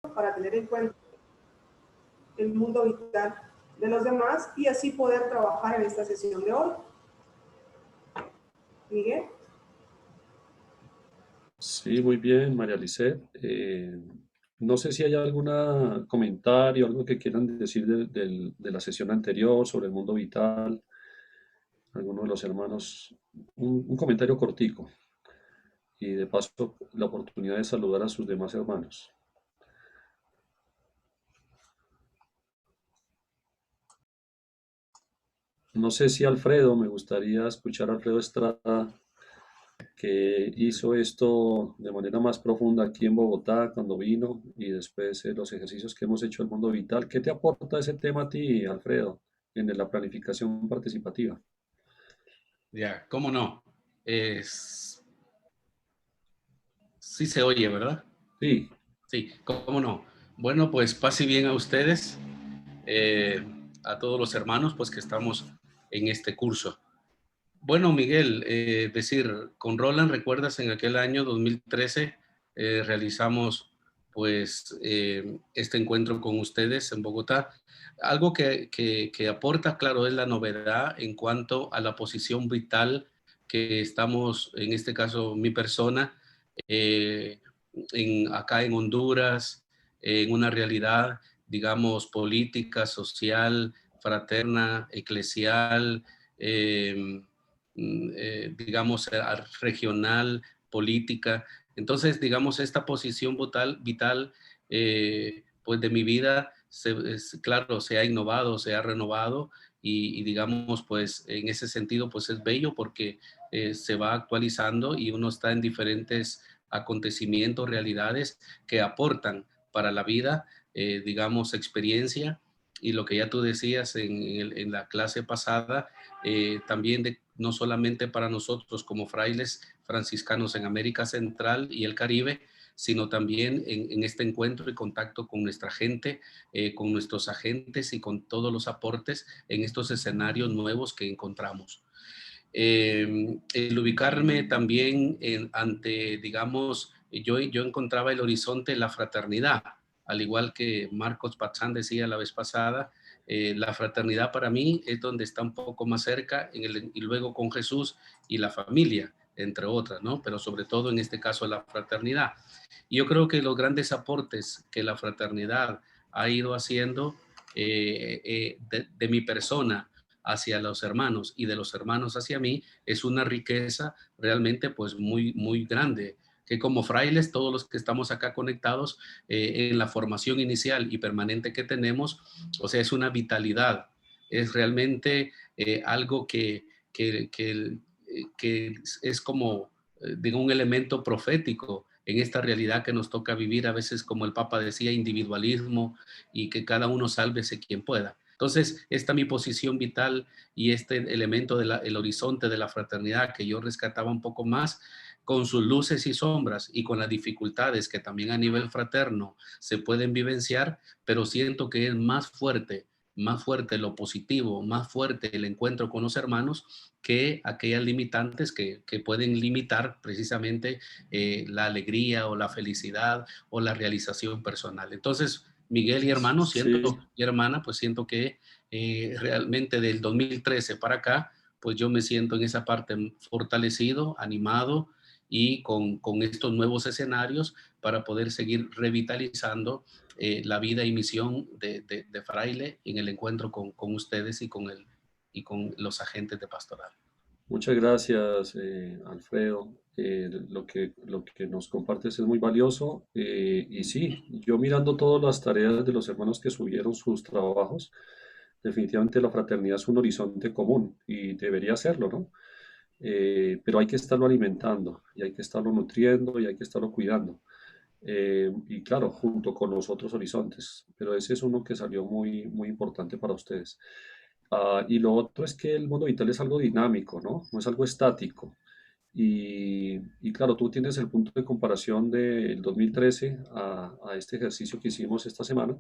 para tener en cuenta el mundo vital de los demás y así poder trabajar en esta sesión de hoy. Miguel. Sí, muy bien, María Lisset. No sé si hay algún comentario, algo que quieran decir de la sesión anterior sobre el mundo vital, alguno de los hermanos, un comentario cortico y de paso la oportunidad de saludar a sus demás hermanos. No sé si Alfredo, me gustaría escuchar a Alfredo Estrada, que hizo esto de manera más profunda aquí en Bogotá cuando vino y después los ejercicios que hemos hecho en el mundo vital. ¿Qué te aporta ese tema a ti, Alfredo, en la planificación participativa? Ya, cómo no. Sí se oye, ¿verdad? Sí. Sí, cómo no. Bueno, pues pase bien a ustedes, a todos los hermanos, pues que estamos en este curso. Bueno, Miguel, con Roland, ¿recuerdas en aquel año 2013 realizamos pues este encuentro con ustedes en Bogotá? Algo que aporta, claro, es la novedad en cuanto a la posición vital que estamos, en este caso mi persona, eh, acá en Honduras, en una realidad, digamos, política, social, fraterna, eclesial, digamos, regional, política. Entonces, digamos, esta posición vital pues de mi vida, claro, se ha innovado, se ha renovado y digamos, pues en ese sentido, pues es bello porque se va actualizando y uno está en diferentes acontecimientos, realidades que aportan para la vida, digamos, experiencia. Y lo que ya tú decías en la clase pasada, también no solamente para nosotros como frailes franciscanos en América Central y el Caribe, sino también en este encuentro y contacto con nuestra gente, con nuestros agentes y con todos los aportes en estos escenarios nuevos que encontramos. El ubicarme también ante, digamos, yo encontraba el horizonte, la fraternidad, al igual que Marcos Pachán decía la vez pasada, la fraternidad para mí es donde está un poco más cerca, y luego con Jesús y la familia, entre otras, ¿no? Pero sobre todo en este caso la fraternidad. Y yo creo que los grandes aportes que la fraternidad ha ido haciendo de mi persona hacia los hermanos y de los hermanos hacia mí es una riqueza realmente pues muy, muy grande, que como frailes, todos los que estamos acá conectados en la formación inicial y permanente que tenemos, o sea, es una vitalidad, es realmente algo que es como, digo, un elemento profético en esta realidad que nos toca vivir a veces, como el Papa decía, individualismo y que cada uno sálvese quien pueda. Entonces, esta mi posición vital y este elemento del horizonte de la fraternidad que yo rescataba un poco más, con sus luces y sombras y con las dificultades que también a nivel fraterno se pueden vivenciar, pero siento que es más fuerte lo positivo, más fuerte el encuentro con los hermanos que aquellas limitantes que pueden limitar precisamente la alegría o la felicidad o la realización personal. Entonces, Miguel y hermano, Sí, y hermana, pues siento que realmente del 2013 para acá, pues yo me siento en esa parte fortalecido, animado y con estos nuevos escenarios para poder seguir revitalizando la vida y misión de Fraile en el encuentro con ustedes y con los agentes de pastoral. muchas gracias, Alfredo. Lo que nos compartes es muy valioso. Y sí, yo mirando todas las tareas de los hermanos que subieron sus trabajos, definitivamente la fraternidad es un horizonte común y debería serlo, ¿no? Pero hay que estarlo alimentando y hay que estarlo nutriendo y hay que estarlo cuidando. Y claro, junto con los otros horizontes, pero ese es uno que salió muy, muy importante para ustedes. Y lo otro es que el mundo vital es algo dinámico, ¿no? No es algo estático. Y claro, tú tienes el punto de comparación del 2013 a este ejercicio que hicimos esta semana,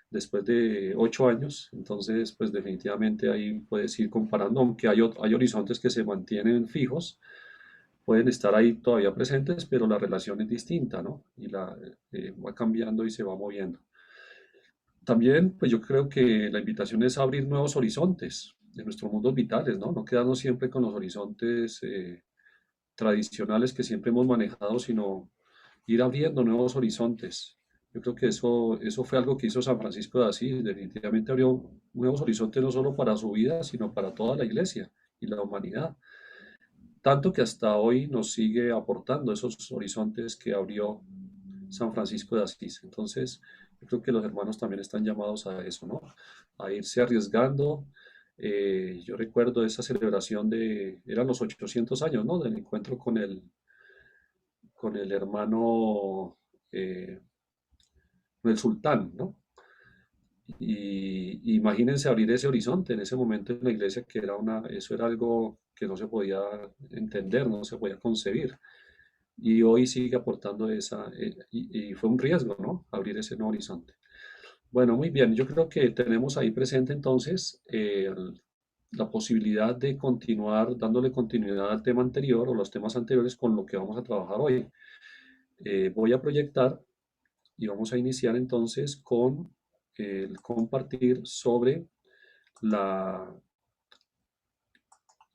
después de 8 años. Entonces, pues definitivamente ahí puedes ir comparando, aunque hay horizontes que se mantienen fijos, pueden estar ahí todavía presentes, pero la relación es distinta, ¿no? Y va cambiando y se va moviendo. También, pues yo creo que la invitación es abrir nuevos horizontes en nuestros mundos vitales, ¿no? No quedarnos siempre con los horizontes tradicionales que siempre hemos manejado, sino ir abriendo nuevos horizontes. Yo creo que eso fue algo que hizo San Francisco de Asís. Definitivamente abrió nuevos horizontes no solo para su vida, sino para toda la iglesia y la humanidad. Tanto que hasta hoy nos sigue aportando esos horizontes que abrió San Francisco de Asís. Entonces, yo creo que los hermanos también están llamados a eso, ¿no? A irse arriesgando. Yo recuerdo esa celebración eran los 800 años, ¿no? Del encuentro con el hermano, con el sultán, ¿no? Y imagínense abrir ese horizonte en ese momento en la iglesia, que eso era algo que no se podía entender, no se podía concebir. Y hoy sigue aportando y fue un riesgo, ¿no? Abrir ese nuevo horizonte. Bueno, muy bien, yo creo que tenemos ahí presente entonces la posibilidad de continuar dándole continuidad al tema anterior o los temas anteriores con lo que vamos a trabajar hoy. Voy a proyectar y vamos a iniciar entonces con el compartir sobre la,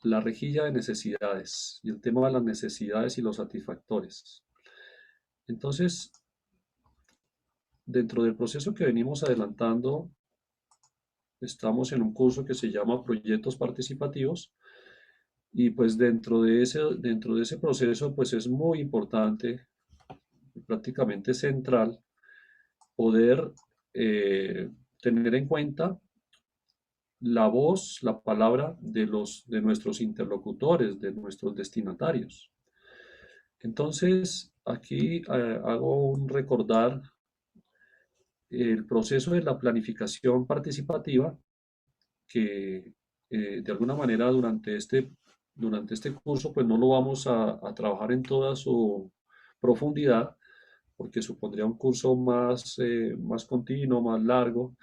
la rejilla de necesidades y el tema de las necesidades y los satisfactores. Entonces, dentro del proceso que venimos adelantando, estamos en un curso que se llama Proyectos Participativos y pues dentro de ese proceso pues es muy importante, prácticamente central, poder tener en cuenta la voz, la palabra de nuestros interlocutores, de nuestros destinatarios. Entonces, aquí hago un recordar el proceso de la planificación participativa que de alguna manera durante este curso pues no lo vamos a trabajar en toda su profundidad porque supondría un curso más continuo, más largo,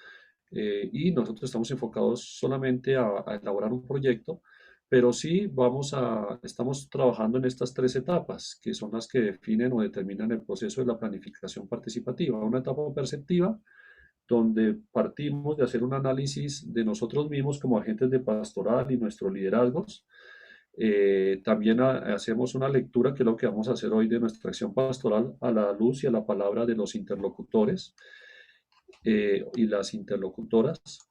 y nosotros estamos enfocados solamente a elaborar un proyecto, pero sí estamos trabajando en estas tres etapas, que son las que definen o determinan el proceso de la planificación participativa. Una etapa perceptiva, donde partimos de hacer un análisis de nosotros mismos como agentes de pastoral y nuestros liderazgos. También hacemos una lectura, que es lo que vamos a hacer hoy, de nuestra acción pastoral a la luz y a la palabra de los interlocutores y las interlocutoras.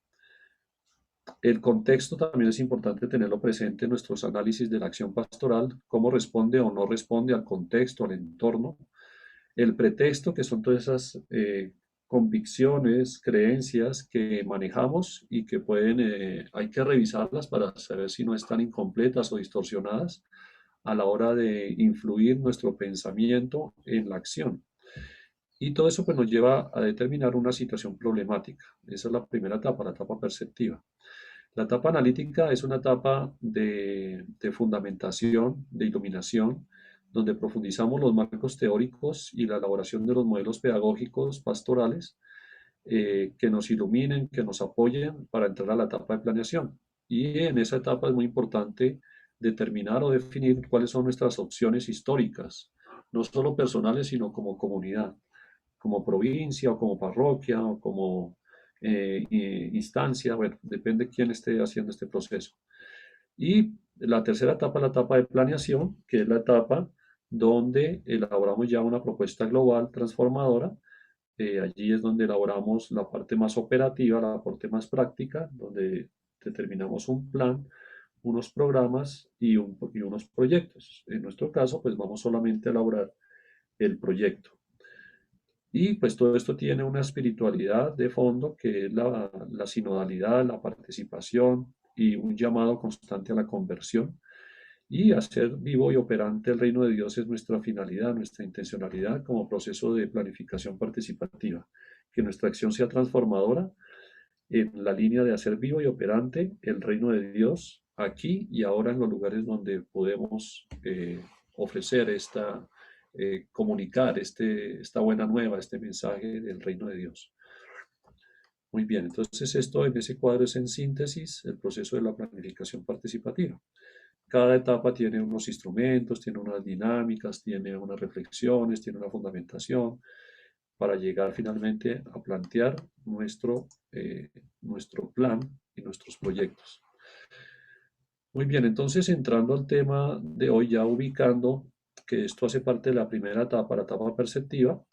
El contexto también es importante tenerlo presente en nuestros análisis de la acción pastoral, cómo responde o no responde al contexto, al entorno. El pretexto, que son todas esas convicciones, creencias que manejamos y que hay que revisarlas para saber si no están incompletas o distorsionadas a la hora de influir nuestro pensamiento en la acción. Y todo eso pues nos lleva a determinar una situación problemática. Esa es la primera etapa, la etapa perceptiva. La etapa analítica es una etapa de fundamentación, de iluminación, donde profundizamos los marcos teóricos y la elaboración de los modelos pedagógicos pastorales que nos iluminen, que nos apoyen para entrar a la etapa de planeación. Y en esa etapa es muy importante determinar o definir cuáles son nuestras opciones históricas, no solo personales, sino como comunidad, como provincia o como parroquia o como instancia, bueno, depende de quién esté haciendo este proceso. Y la tercera etapa, la etapa de planeación, que es la etapa donde elaboramos ya una propuesta global transformadora. Allí es donde elaboramos la parte más operativa, la parte más práctica, donde determinamos un plan, unos programas y unos proyectos. En nuestro caso, pues vamos solamente a elaborar el proyecto. Y pues todo esto tiene una espiritualidad de fondo que es la sinodalidad, la participación y un llamado constante a la conversión. Y hacer vivo y operante el reino de Dios es nuestra finalidad, nuestra intencionalidad como proceso de planificación participativa. Que nuestra acción sea transformadora en la línea de hacer vivo y operante el reino de Dios aquí y ahora en los lugares donde podemos ofrecer comunicar esta buena nueva, este mensaje del reino de Dios. Muy bien, entonces esto en ese cuadro es en síntesis el proceso de la planificación participativa. Cada etapa tiene unos instrumentos, tiene unas dinámicas, tiene unas reflexiones, tiene una fundamentación para llegar finalmente a plantear nuestro plan y nuestros proyectos. Muy bien, entonces entrando al tema de hoy, ya ubicando que esto hace parte de la primera etapa, la etapa perceptiva,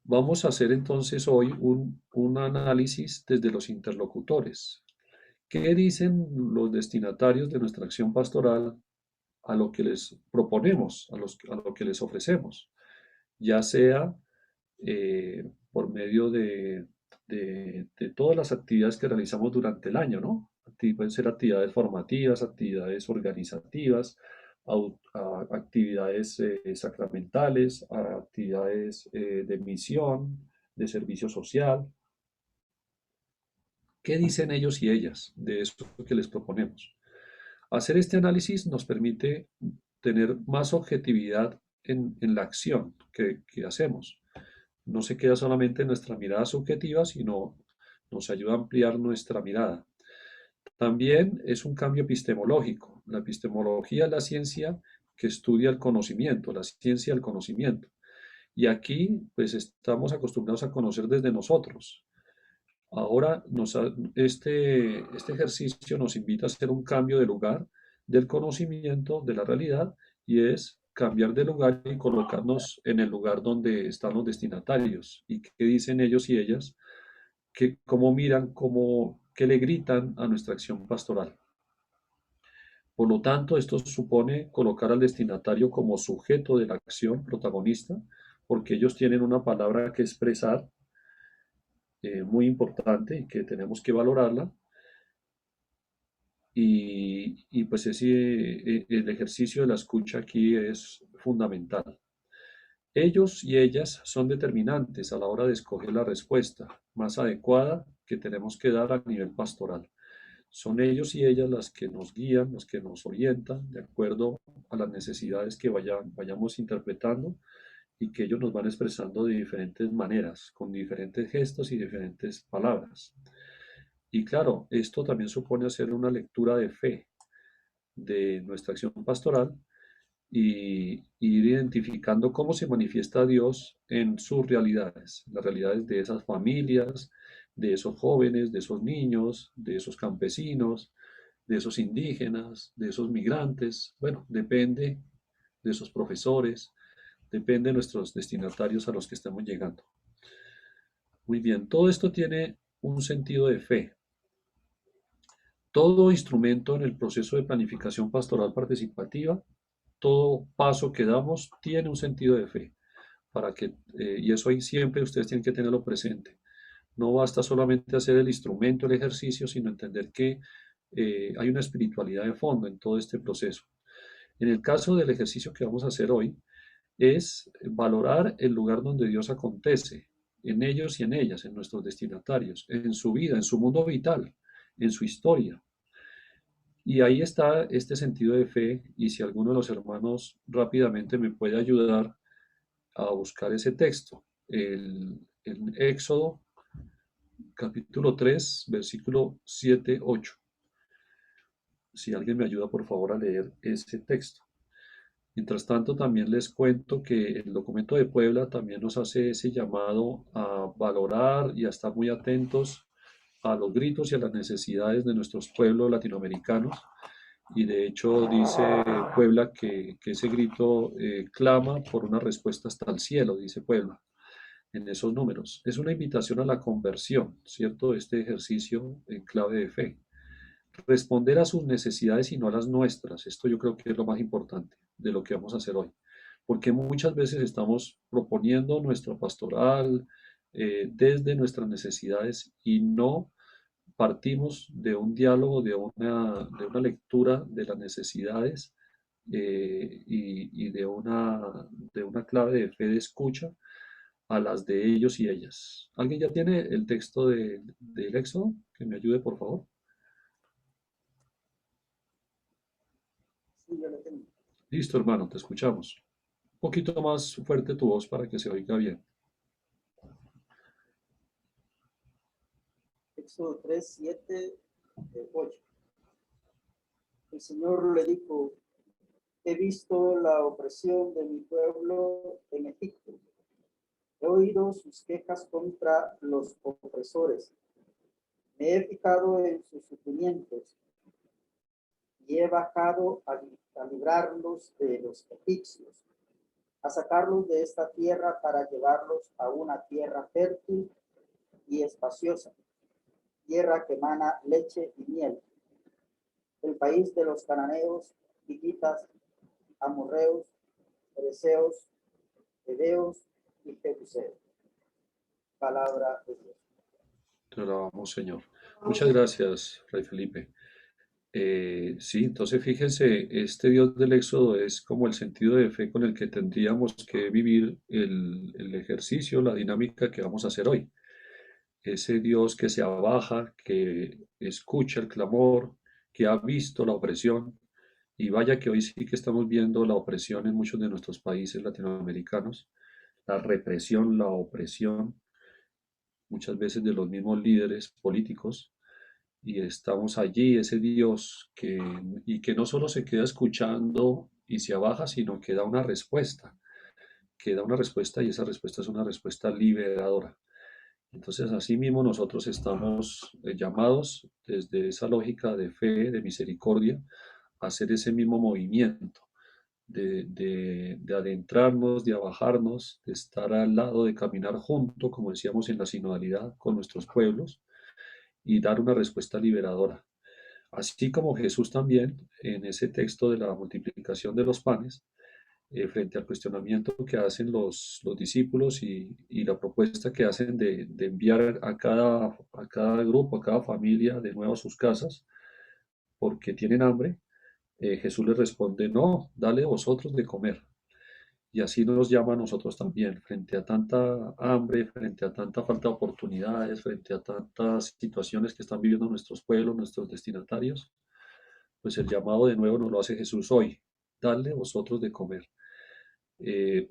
vamos a hacer entonces hoy un análisis desde los interlocutores. ¿Qué dicen los destinatarios de nuestra acción pastoral a lo que les proponemos, a lo que les ofrecemos? Ya sea por medio de todas las actividades que realizamos durante el año, ¿no? Pueden ser actividades formativas, actividades organizativas, actividades sacramentales, actividades de misión, de servicio social. ¿Qué dicen ellos y ellas de esto que les proponemos? Hacer este análisis nos permite tener más objetividad en la acción que hacemos. No se queda solamente en nuestra mirada subjetiva, sino nos ayuda a ampliar nuestra mirada. También es un cambio epistemológico. La epistemología es la ciencia que estudia el conocimiento, la ciencia del conocimiento. Y aquí, pues, estamos acostumbrados a conocer desde nosotros. Ahora, este ejercicio nos invita a hacer un cambio de lugar del conocimiento, de la realidad, y es cambiar de lugar y colocarnos en el lugar donde están los destinatarios. ¿Y qué dicen ellos y ellas? Cómo miran, qué le gritan a nuestra acción pastoral. Por lo tanto, esto supone colocar al destinatario como sujeto de la acción, protagonista, porque ellos tienen una palabra que expresar muy importante y que tenemos que valorarla. Y pues el ejercicio de la escucha aquí es fundamental. Ellos y ellas son determinantes a la hora de escoger la respuesta más adecuada que tenemos que dar a nivel pastoral. Son ellos y ellas las que nos guían, los que nos orientan de acuerdo a las necesidades que vayamos interpretando y que ellos nos van expresando de diferentes maneras, con diferentes gestos y diferentes palabras. Y claro, esto también supone hacer una lectura de fe de nuestra acción pastoral y ir identificando cómo se manifiesta Dios en sus realidades, las realidades de esas familias, de esos jóvenes, de esos niños, de esos campesinos, de esos indígenas, de esos migrantes. Bueno, depende de esos profesores, depende de nuestros destinatarios a los que estamos llegando. Muy bien, todo esto tiene un sentido de fe. Todo instrumento en el proceso de planificación pastoral participativa, todo paso que damos tiene un sentido de fe, y eso ahí siempre ustedes tienen que tenerlo presente. No basta solamente hacer el instrumento, el ejercicio, sino entender que hay una espiritualidad de fondo en todo este proceso. En el caso del ejercicio que vamos a hacer hoy, es valorar el lugar donde Dios acontece, en ellos y en ellas, en nuestros destinatarios, en su vida, en su mundo vital, en su historia. Y ahí está este sentido de fe, y si alguno de los hermanos rápidamente me puede ayudar a buscar ese texto, el Éxodo capítulo 3, versículo 7, 8. Si alguien me ayuda, por favor, a leer ese texto. Mientras tanto, también les cuento que el documento de Puebla también nos hace ese llamado a valorar y a estar muy atentos a los gritos y a las necesidades de nuestros pueblos latinoamericanos. Y de hecho dice Puebla que ese grito clama por una respuesta hasta el cielo, dice Puebla, en esos números. Es una invitación a la conversión, ¿cierto? Este ejercicio en clave de fe. Responder a sus necesidades y no a las nuestras. Esto yo creo que es lo más importante de lo que vamos a hacer hoy. Porque muchas veces estamos proponiendo nuestra pastoral desde nuestras necesidades y no partimos de un diálogo, de una lectura de las necesidades y de una clave de fe de escucha a las de ellos y ellas. ¿Alguien ya tiene el texto del Éxodo? Que me ayude, por favor. Sí, yo lo tengo. Listo, hermano, te escuchamos. Un poquito más fuerte tu voz para que se oiga bien. Éxodo 3, 7, 8. El Señor le dijo: he visto la opresión de mi pueblo en Egipto. He oído sus quejas contra los opresores. Me he fijado en sus sufrimientos y he bajado a librarlos de los egipcios, a sacarlos de esta tierra para llevarlos a una tierra fértil y espaciosa, tierra que emana leche y miel, el país de los cananeos, hititas, amorreos, fereceos, heveos y jebuseos. Palabra de Dios. Te alabamos, Señor. Muchas gracias, Fray Felipe. Sí, entonces fíjense, este Dios del Éxodo es como el sentido de fe con el que tendríamos que vivir el ejercicio, la dinámica que vamos a hacer hoy. Ese Dios que se abaja, que escucha el clamor, que ha visto la opresión, y vaya que hoy sí que estamos viendo la opresión en muchos de nuestros países latinoamericanos, la represión, la opresión, muchas veces de los mismos líderes políticos, y estamos allí, ese Dios que no solo se queda escuchando y se abaja, sino que da una respuesta y esa respuesta es una respuesta liberadora. Entonces, así mismo nosotros estamos llamados desde esa lógica de fe, de misericordia, a hacer ese mismo movimiento, de adentrarnos, de abajarnos, de estar al lado, de caminar junto, como decíamos en la sinodalidad, con nuestros pueblos y dar una respuesta liberadora. Así como Jesús también, en ese texto de la multiplicación de los panes, frente al cuestionamiento que hacen los discípulos y la propuesta que hacen de enviar a cada grupo, a cada familia de nuevo a sus casas, porque tienen hambre, Jesús les responde: no, dale vosotros de comer. Y así nos llama a nosotros también, frente a tanta hambre, frente a tanta falta de oportunidades, frente a tantas situaciones que están viviendo nuestros pueblos, nuestros destinatarios, pues el llamado de nuevo nos lo hace Jesús hoy: dale vosotros de comer.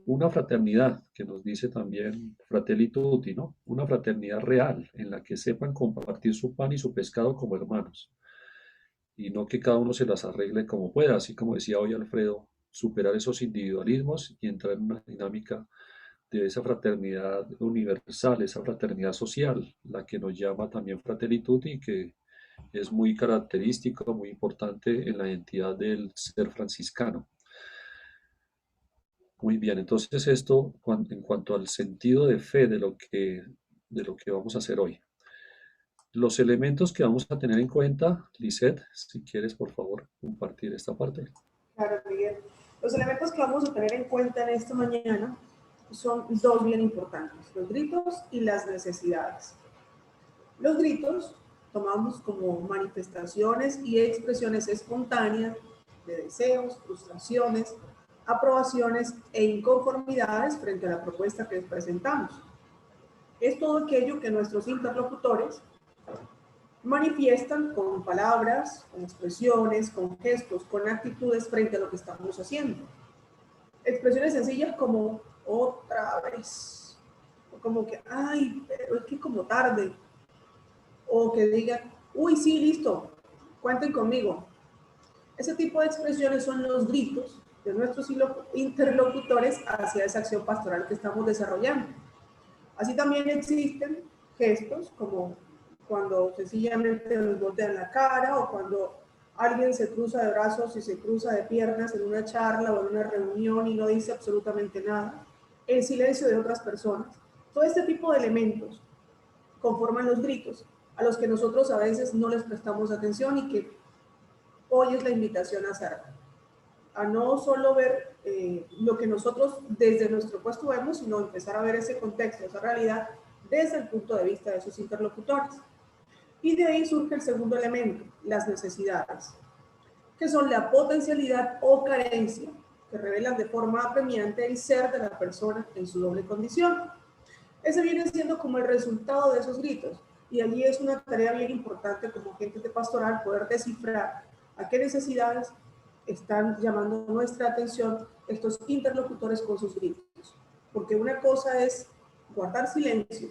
Una fraternidad que nos dice también Fratelli Tutti, ¿no? Una fraternidad real en la que sepan compartir su pan y su pescado como hermanos y no que cada uno se las arregle como pueda, así como decía hoy Alfredo, superar esos individualismos y entrar en una dinámica de esa fraternidad universal, esa fraternidad social, la que nos llama también Fratelli Tutti, que es muy característico, muy importante en la identidad del ser franciscano. Muy bien, entonces esto en cuanto al sentido de fe de lo que vamos a hacer hoy. Los elementos que vamos a tener en cuenta, Lisette, si quieres por favor compartir esta parte. Claro, Miguel. Los elementos que vamos a tener en cuenta en esta mañana son dos bien importantes: los gritos y las necesidades. Los gritos tomamos como manifestaciones y expresiones espontáneas de deseos, frustraciones, aprobaciones e inconformidades frente a la propuesta que les presentamos. Es todo aquello que nuestros interlocutores manifiestan con palabras, con expresiones, con gestos, con actitudes frente a lo que estamos haciendo. Expresiones sencillas como otra vez, o como que, ay, pero es que como tarde, o que digan, uy, sí, listo, cuenten conmigo. Ese tipo de expresiones son los gritos de nuestros interlocutores hacia esa acción pastoral que estamos desarrollando. Así también existen gestos como cuando sencillamente nos voltean la cara o cuando alguien se cruza de brazos y se cruza de piernas en una charla o en una reunión y no dice absolutamente nada, el silencio de otras personas. Todo este tipo de elementos conforman los gritos a los que nosotros a veces no les prestamos atención y que hoy es la invitación a hacerlo. A no solo ver lo que nosotros desde nuestro puesto vemos, sino empezar a ver ese contexto, esa realidad desde el punto de vista de sus interlocutores. Y de ahí surge el segundo elemento, las necesidades, que son la potencialidad o carencia que revelan de forma apremiante el ser de la persona en su doble condición. Ese viene siendo como el resultado de esos gritos, y allí es una tarea bien importante como agentes de pastoral poder descifrar a qué necesidades están llamando nuestra atención estos interlocutores con sus gritos. Porque una cosa es guardar silencio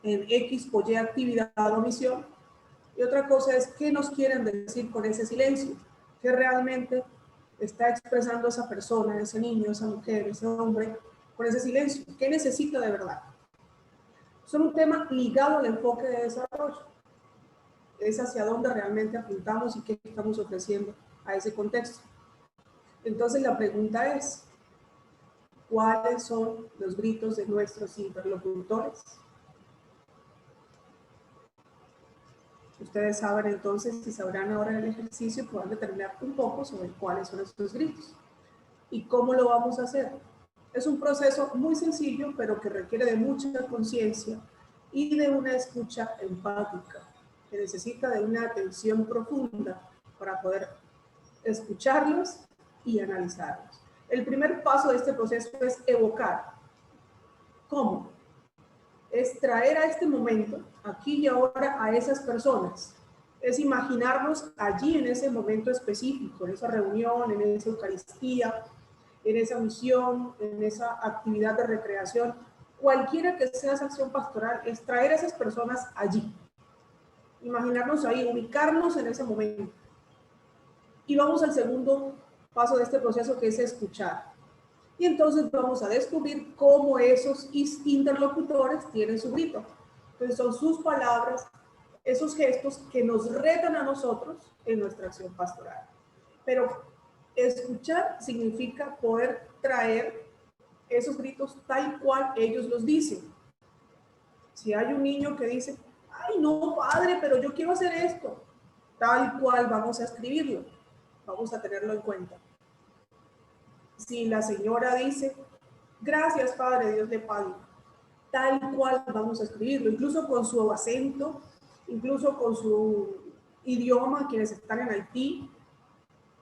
en X o Y actividad o misión, Y otra cosa es qué nos quieren decir con ese silencio, qué realmente está expresando esa persona, ese niño, esa mujer, ese hombre, con ese silencio, qué necesita de verdad. Son un tema ligado al enfoque de desarrollo, es hacia dónde realmente apuntamos y qué estamos ofreciendo a ese contexto. Entonces la pregunta es, ¿cuáles son los gritos de nuestros interlocutores? Ustedes saben entonces, si sabrán ahora en el ejercicio, puedan determinar un poco sobre cuáles son estos gritos y cómo lo vamos a hacer. Es un proceso muy sencillo, pero que requiere de mucha conciencia y de una escucha empática, que necesita de una atención profunda para poder escucharlos y analizarlos. El primer paso de este proceso es evocar. ¿Cómo? Es traer a este momento, aquí y ahora, a esas personas. Es imaginarnos allí en ese momento específico, en esa reunión, en esa Eucaristía, en esa misión, en esa actividad de recreación, cualquiera que sea esa acción pastoral, es traer a esas personas allí. Imaginarnos ahí, ubicarnos en ese momento. Y vamos al segundo paso de este proceso, que es escuchar. Y entonces vamos a descubrir cómo esos interlocutores tienen su grito. Entonces son sus palabras, esos gestos que nos retan a nosotros en nuestra acción pastoral. Pero escuchar significa poder traer esos gritos tal cual ellos los dicen. Si hay un niño que dice, ay no padre, pero yo quiero hacer esto, tal cual vamos a escribirlo, vamos a tenerlo en cuenta. Si la señora dice, gracias Padre, Dios le pague, tal cual vamos a escribirlo, incluso con su acento, incluso con su idioma, quienes están en Haití,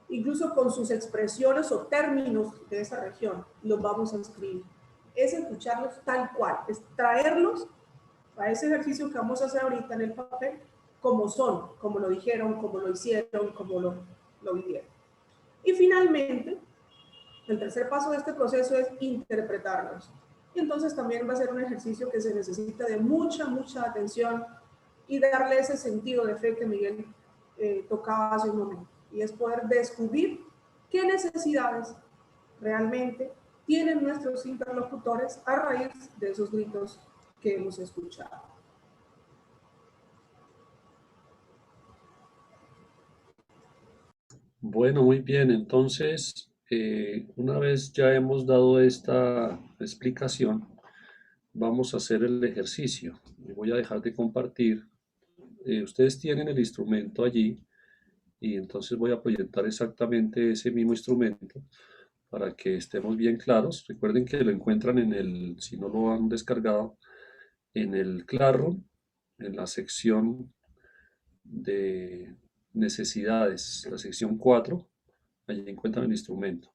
incluso con sus expresiones o términos de esa región, los vamos a escribir. Es escucharlos tal cual, es traerlos a ese ejercicio que vamos a hacer ahorita en el papel, como son, como lo dijeron, como lo hicieron, como lo vivieron. Y finalmente, el tercer paso de este proceso es interpretarlos. Y entonces también va a ser un ejercicio que se necesita de mucha atención y darle ese sentido de fe que Miguel tocaba hace un momento. Y es poder descubrir qué necesidades realmente tienen nuestros interlocutores a raíz de esos gritos que hemos escuchado. Bueno, muy bien. Entonces, una vez ya hemos dado esta explicación, vamos a hacer el ejercicio. Voy a dejar de compartir. Ustedes tienen el instrumento allí y entonces voy a proyectar exactamente ese mismo instrumento para que estemos bien claros. Recuerden que lo encuentran si no lo han descargado, en el Classroom, en la sección de necesidades, la sección 4, allí encuentran el instrumento.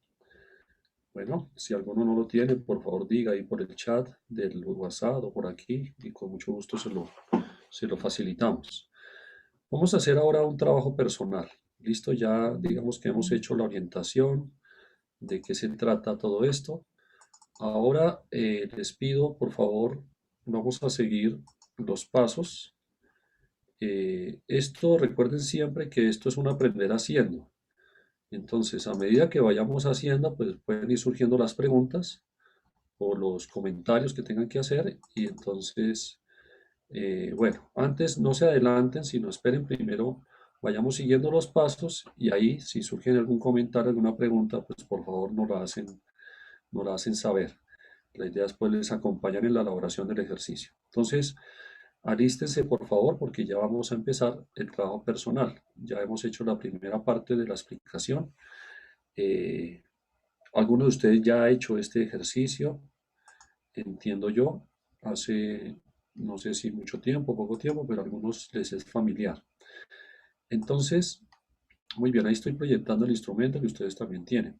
Bueno, si alguno no lo tiene, por favor diga ahí por el chat del WhatsApp o por aquí y con mucho gusto se lo facilitamos. Vamos a hacer ahora un trabajo personal. Listo, ya digamos que hemos hecho la orientación de qué se trata todo esto. Ahora les pido, por favor, vamos a seguir los pasos. Esto, recuerden siempre que esto es un aprender haciendo. Entonces, a medida que vayamos haciendo, pues pueden ir surgiendo las preguntas o los comentarios que tengan que hacer. Y entonces, bueno, antes no se adelanten, sino esperen primero, vayamos siguiendo los pasos y ahí, si surge algún comentario, alguna pregunta, pues por favor nos la hacen saber. La idea es poderles acompañar en la elaboración del ejercicio. Entonces, alístense por favor porque ya vamos a empezar el trabajo personal. Ya hemos hecho la primera parte de la explicación. ¿Alguno de ustedes ya ha hecho este ejercicio? Entiendo yo, hace no sé si mucho tiempo, poco tiempo, pero a algunos les es familiar. Entonces, muy bien, ahí estoy proyectando el instrumento que ustedes también tienen.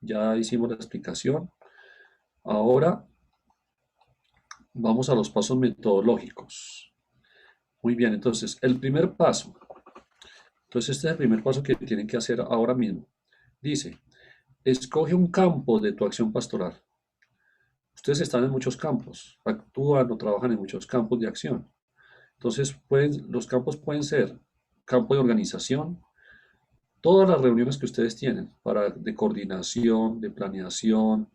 Ya hicimos la explicación. Ahora vamos a los pasos metodológicos. Muy bien, entonces, el primer paso. Entonces, este es el primer paso que tienen que hacer ahora mismo. Dice, escoge un campo de tu acción pastoral. Ustedes están en muchos campos, actúan o trabajan en muchos campos de acción. Entonces, los campos pueden ser campo de organización, todas las reuniones que ustedes tienen de coordinación, de planeación,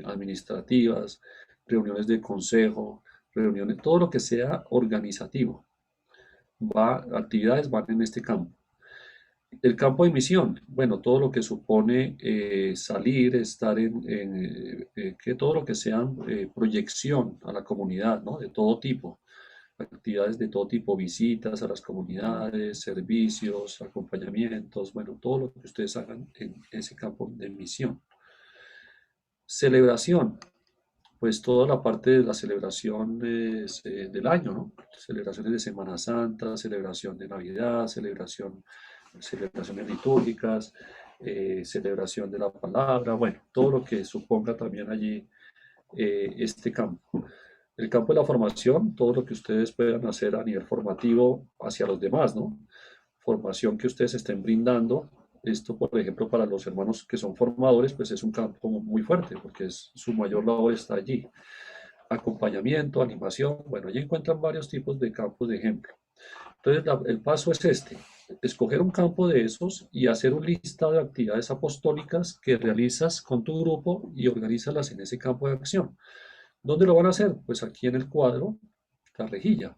administrativas, reuniones de consejo, reuniones, todo lo que sea organizativo, actividades van en este campo. El campo de misión, bueno, todo lo que supone salir, estar que todo lo que sea proyección a la comunidad, ¿no? De todo tipo, actividades de todo tipo, visitas a las comunidades, servicios, acompañamientos, bueno, todo lo que ustedes hagan en ese campo de misión. Celebración, pues toda la parte de las celebraciones del año, ¿no? Celebraciones de Semana Santa, celebración de Navidad, celebraciones litúrgicas, celebración de la palabra, bueno, todo lo que suponga también allí este campo. El campo de la formación, todo lo que ustedes puedan hacer a nivel formativo hacia los demás, ¿no? Formación que ustedes estén brindando. Esto, por ejemplo, para los hermanos que son formadores, pues es un campo muy fuerte, porque su mayor labor está allí. Acompañamiento, animación, bueno, allí encuentran varios tipos de campos de ejemplo. Entonces, el paso es este, escoger un campo de esos y hacer un listado de actividades apostólicas que realizas con tu grupo y organízalas en ese campo de acción. ¿Dónde lo van a hacer? Pues aquí en el cuadro, la rejilla.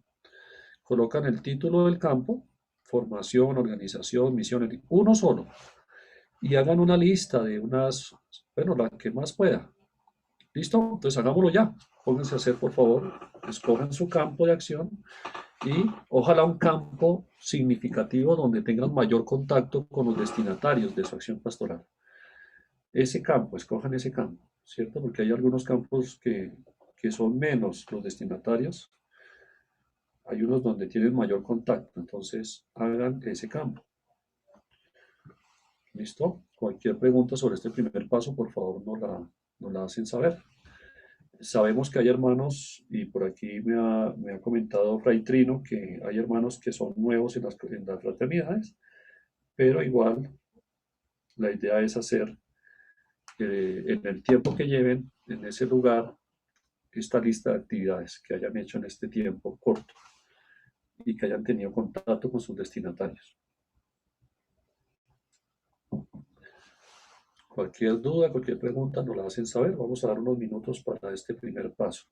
Colocan el título del campo, formación, organización, misiones, uno solo. Y hagan una lista de unas, bueno, la que más pueda. ¿Listo? Entonces hagámoslo ya. Pónganse a hacer, por favor. Escojan su campo de acción y ojalá un campo significativo donde tengan mayor contacto con los destinatarios de su acción pastoral. Ese campo, escojan ese campo, ¿cierto? Porque hay algunos campos que son menos los destinatarios, hay unos donde tienen mayor contacto, entonces hagan ese campo. ¿Listo? Cualquier pregunta sobre este primer paso, por favor, nos la hacen saber. Sabemos que hay hermanos, y por aquí me ha comentado Fray Trino, que hay hermanos que son nuevos en las fraternidades, pero igual la idea es hacer en el tiempo que lleven en ese lugar esta lista de actividades que hayan hecho en este tiempo corto y que hayan tenido contacto con sus destinatarios. Cualquier duda, cualquier pregunta nos la hacen saber. Vamos a dar unos minutos para este primer paso.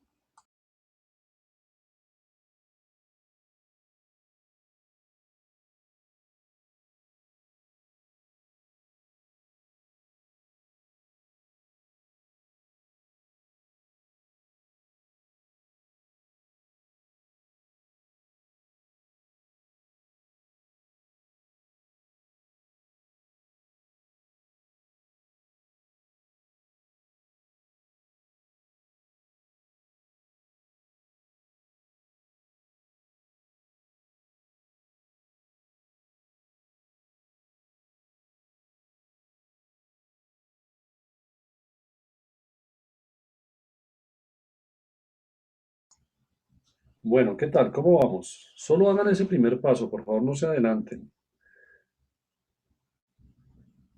Bueno, ¿qué tal? ¿Cómo vamos? Solo hagan ese primer paso, por favor, no se adelanten.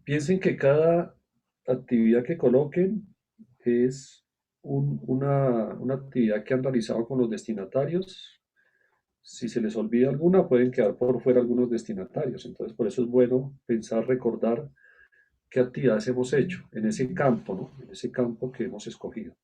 Piensen que cada actividad que coloquen es una actividad que han realizado con los destinatarios. Si se les olvida alguna, pueden quedar por fuera algunos destinatarios. Entonces, por eso es bueno pensar, recordar qué actividades hemos hecho en ese campo, ¿no? En ese campo que hemos escogido.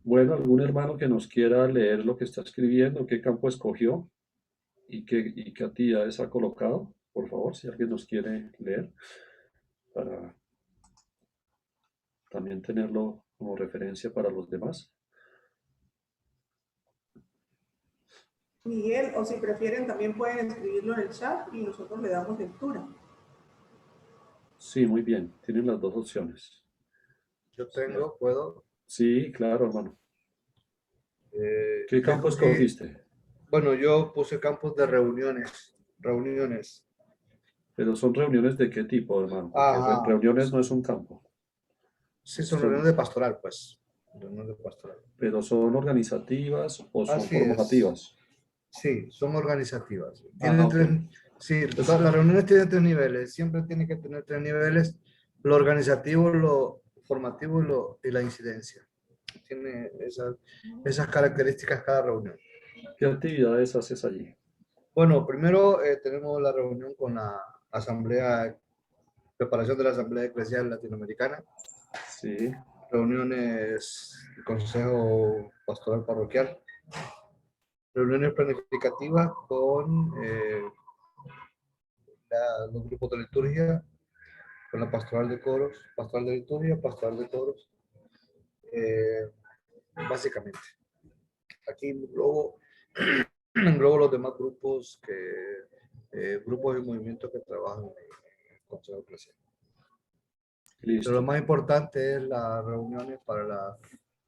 Bueno, algún hermano que nos quiera leer lo que está escribiendo, qué campo escogió y qué actividades ha colocado, por favor, si alguien nos quiere leer, para también tenerlo como referencia para los demás. Miguel, o si prefieren, también pueden escribirlo en el chat y nosotros le damos lectura. Sí, muy bien, tienen las dos opciones. Yo tengo, puedo. Sí, claro, hermano. ¿Qué Yo campo escogí, escogiste? bueno, yo puse campos de reuniones, reuniones. Pero son reuniones de qué tipo, hermano, porque Ajá, reuniones no es un campo. sí, son reuniones Son, de pastoral, pues. Reuniones de pastoral. pero son organizativas o son Así es. formativas. Sí, son organizativas. Ah, Tienen ok. tres, sí, todas las reuniones tienen tres niveles, siempre tienen que tener tres niveles, lo organizativo, lo formativo y la incidencia. Tiene esas características cada reunión. ¿Qué actividades haces allí? Bueno, primero tenemos la reunión con la asamblea, preparación de la Asamblea Eclesial Latinoamericana, Sí, reuniones del Consejo Pastoral Parroquial, reuniones planificativas con los grupos de liturgia, con la pastoral de coros, pastoral de liturgia, pastoral de coros, eh, básicamente. Aquí englobo los demás grupos grupos y movimientos que trabajan en el Consejo Eclesial. Pero lo listo. más importante es las reuniones para la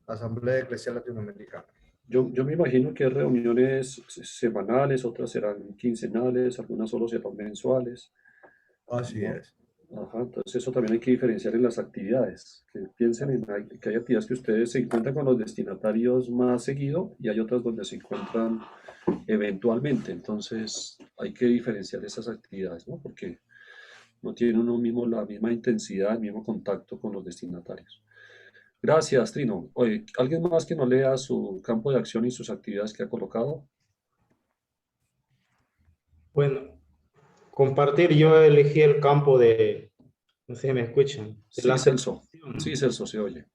Asamblea Eclesial Latinoamericana. Yo me imagino que hay reuniones semanales, otras serán quincenales, algunas solo serán mensuales, Así ¿no? es. Ajá, entonces eso también hay que diferenciar en las actividades, que piensen en que hay actividades que ustedes se encuentran con los destinatarios más seguido y hay otras donde se encuentran eventualmente, entonces hay que diferenciar esas actividades, ¿no? Porque no tiene uno mismo la misma intensidad, el mismo contacto con los destinatarios. Gracias, Trino. Oye, ¿alguien más que no lea su campo de acción y sus actividades que ha colocado? Bueno, compartir, yo elegí el campo de, no sé si me escuchan, de Sí, la Celso. celebración. Sí, Celso, se oye.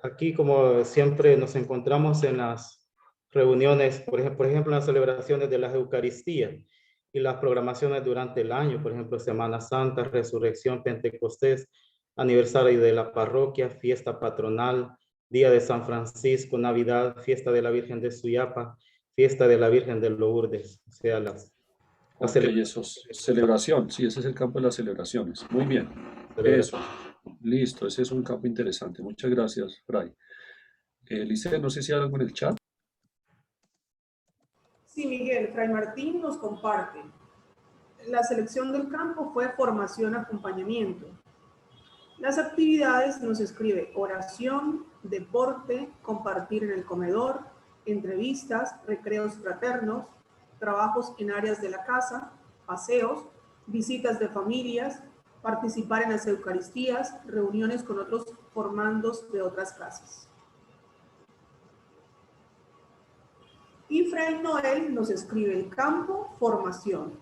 Aquí, como siempre, nos encontramos en las reuniones, por ejemplo, en las celebraciones de las Eucaristías y las programaciones durante el año, por ejemplo, Semana Santa, Resurrección, Pentecostés, aniversario de la parroquia, fiesta patronal, Día de San Francisco, Navidad, fiesta de la Virgen de Suyapa, fiesta de la Virgen de Lourdes, o sea, las Ok, celebraciones eso es que se celebran. celebración. Sí, ese es el campo de las celebraciones. Muy bien. Eso. Listo, ese es un campo interesante. Muchas gracias, Fray. Lice, no sé si hay algo en el chat. Sí, Miguel, Fray Martín nos comparte. La selección del campo fue formación, acompañamiento. Las actividades nos escribe oración, deporte, compartir en el comedor, entrevistas, recreos fraternos, trabajos en áreas de la casa, paseos, visitas de familias, participar en las Eucaristías, reuniones con otros formandos de otras casas. Y Fray Noel nos escribe el campo, formación,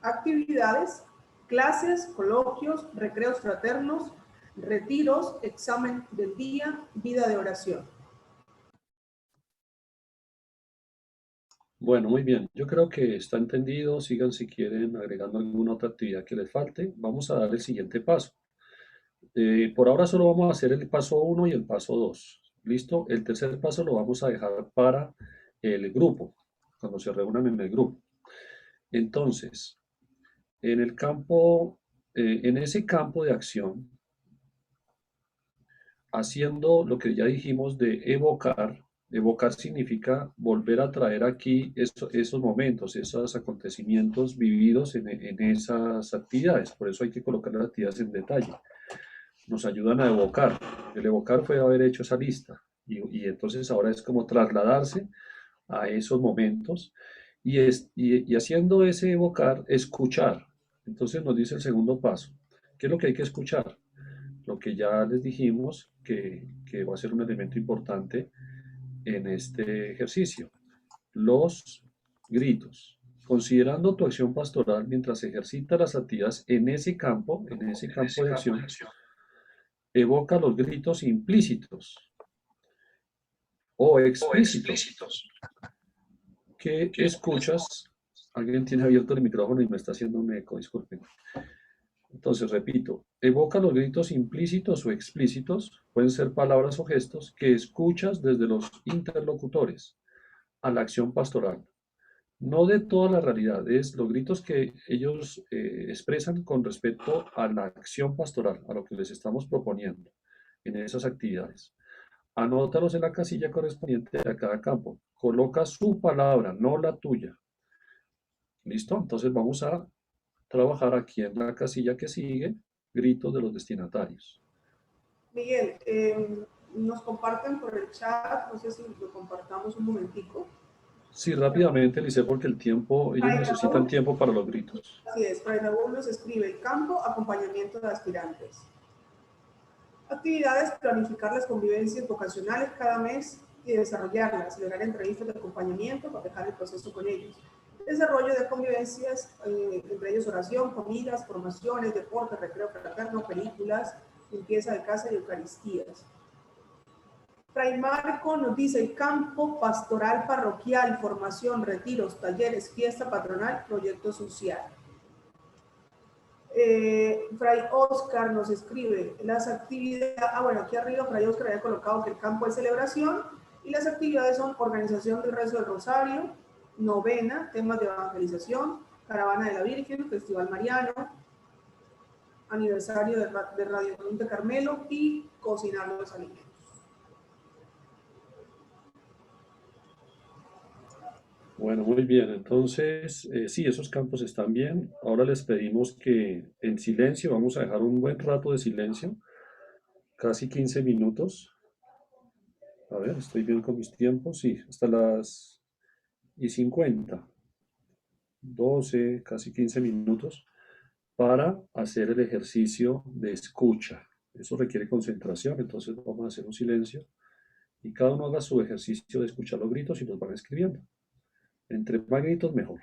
actividades, clases, coloquios, recreos fraternos, retiros, examen del día, vida de oración. Bueno, muy bien. Yo creo que está entendido. Sigan si quieren agregando alguna otra actividad que les falte. Vamos a dar el siguiente paso. Por ahora solo vamos a hacer el paso 1 y el paso 2. ¿Listo? El tercer paso lo vamos a dejar para el grupo, cuando se reúnan en el grupo. Entonces, en el campo, en ese campo de acción, haciendo lo que ya dijimos de evocar, evocar significa volver a traer aquí esos momentos, esos acontecimientos vividos en esas actividades. Por eso hay que colocar las actividades en detalle. Nos ayudan a evocar. El evocar fue haber hecho esa lista y entonces ahora es como trasladarse a esos momentos y haciendo ese evocar, escuchar. Entonces nos dice el segundo paso. ¿Qué es lo que hay que escuchar? Lo que ya les dijimos que va a ser un elemento importante en este ejercicio. Los gritos. Considerando tu acción pastoral mientras ejercita las actividades en ese campo de acción, evoca los gritos implícitos o explícitos que escuchas. Alguien tiene abierto el micrófono y me está haciendo un eco, disculpen. Entonces, repito, evoca los gritos implícitos o explícitos, pueden ser palabras o gestos, que escuchas desde los interlocutores a la acción pastoral. No de toda la realidad, es los gritos que ellos expresan con respecto a la acción pastoral, a lo que les estamos proponiendo. en esas actividades. Anótalos en la casilla correspondiente a cada campo. Coloca su palabra, no la tuya. ¿Listo? Entonces vamos a trabajar aquí en la casilla que sigue, gritos de los destinatarios. Miguel, nos comparten por el chat, no sé si lo compartamos un momentico. Sí, rápidamente, Lice, porque el tiempo, ellos necesitan tiempo para los gritos. Así es, Fray Raúl nos escribe el campo, acompañamiento de aspirantes. Actividades, planificar las convivencias vocacionales cada mes y desarrollarlas, celebrar entrevistas de acompañamiento para dejar el proceso con ellos. Desarrollo de convivencias, entre ellos oración, comidas, formaciones, deporte, recreo fraterno, películas, limpieza de casa y eucaristías. Fray Marco nos dice el campo pastoral parroquial, formación, retiros, talleres, fiesta patronal, proyecto social. Fray Oscar nos escribe las actividades, bueno, aquí arriba Fray Oscar había colocado que el campo es celebración y las actividades son organización del rezo del rosario, novena, temas de evangelización, caravana de la Virgen, festival mariano, aniversario de Radio Monte Carmelo y cocinar los alimentos. Bueno, muy bien. Entonces, sí, esos campos están bien. Ahora les pedimos que en silencio, vamos a dejar un buen rato de silencio, casi 15 minutos. A ver, estoy bien con mis tiempos, sí, hasta las y 50, 12, casi 15 minutos para hacer el ejercicio de escucha. Eso requiere concentración, entonces vamos a hacer un silencio y cada uno haga su ejercicio de escuchar los gritos y los van escribiendo. Entre más gritos, mejor.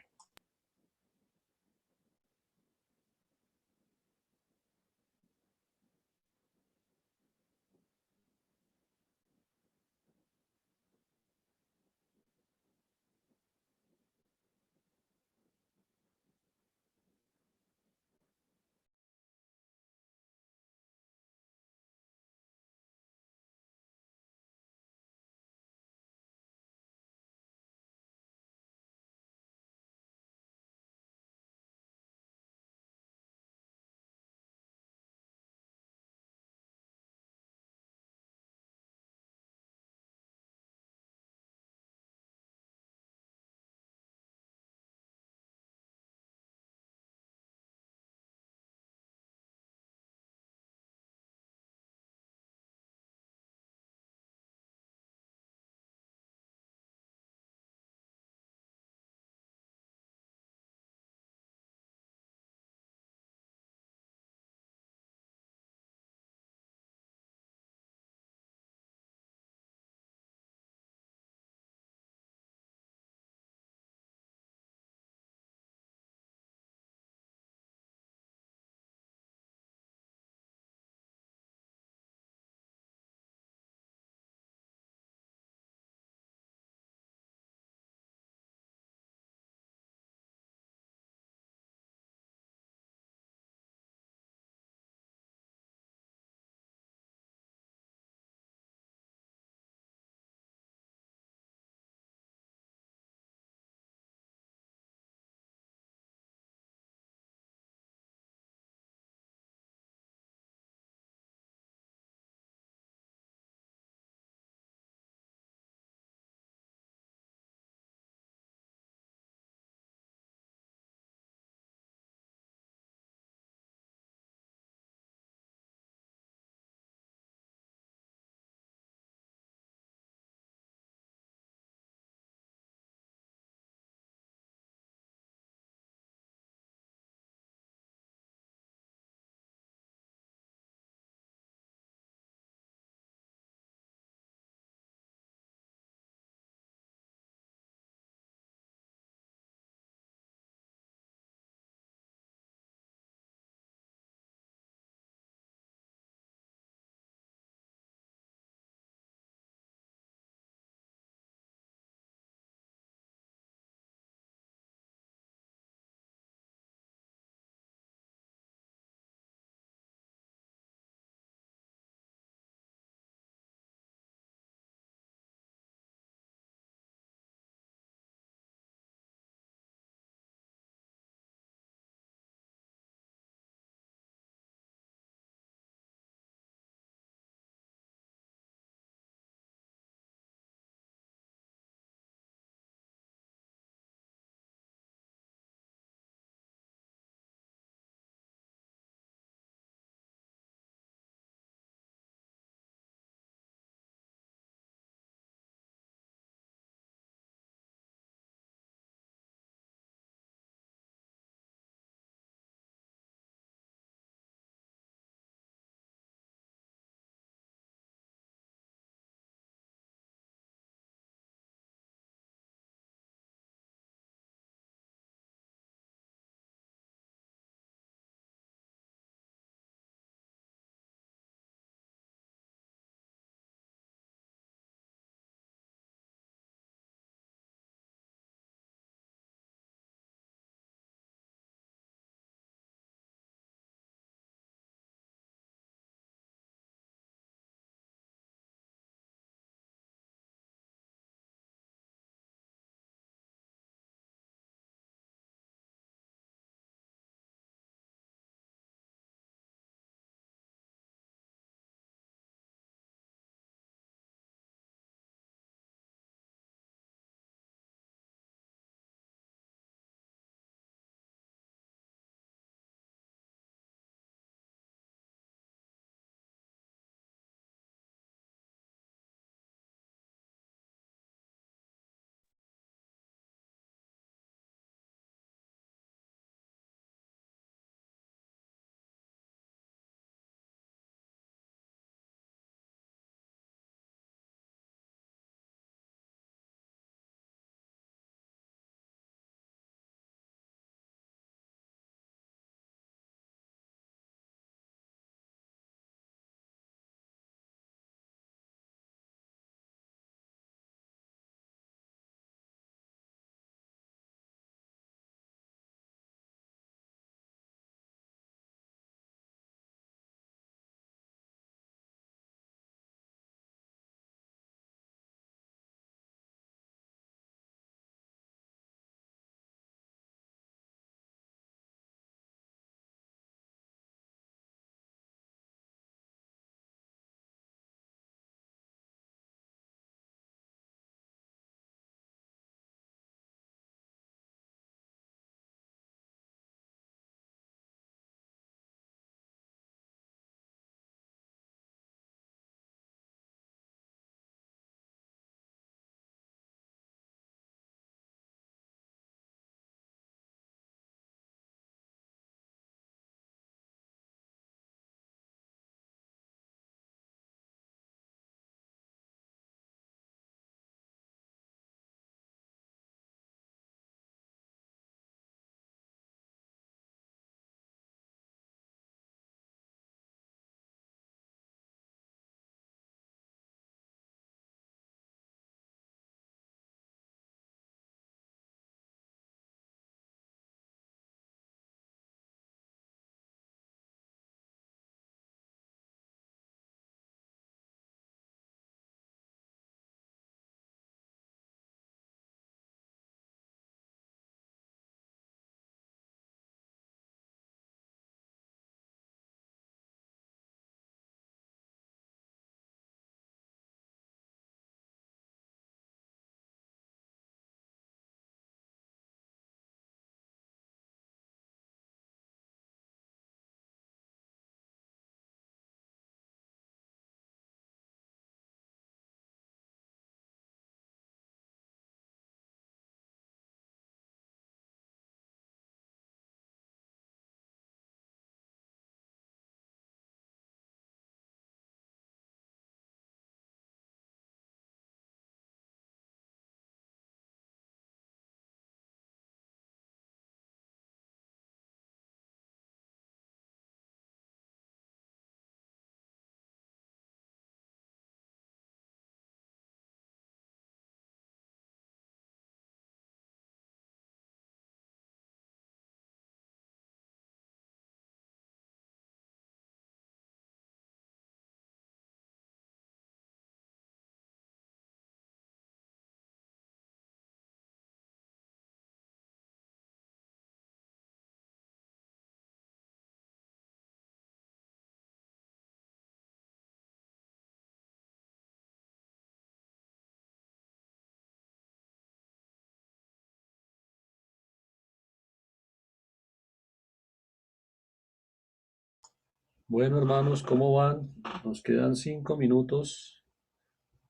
Bueno, hermanos, ¿cómo van? Nos quedan 5 minutos.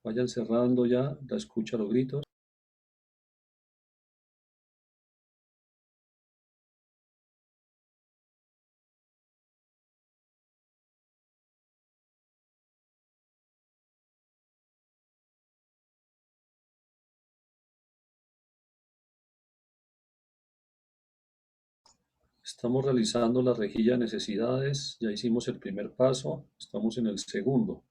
Vayan cerrando ya la escucha, los gritos. Estamos realizando la rejilla de necesidades. Ya hicimos el primer paso. Estamos en el segundo.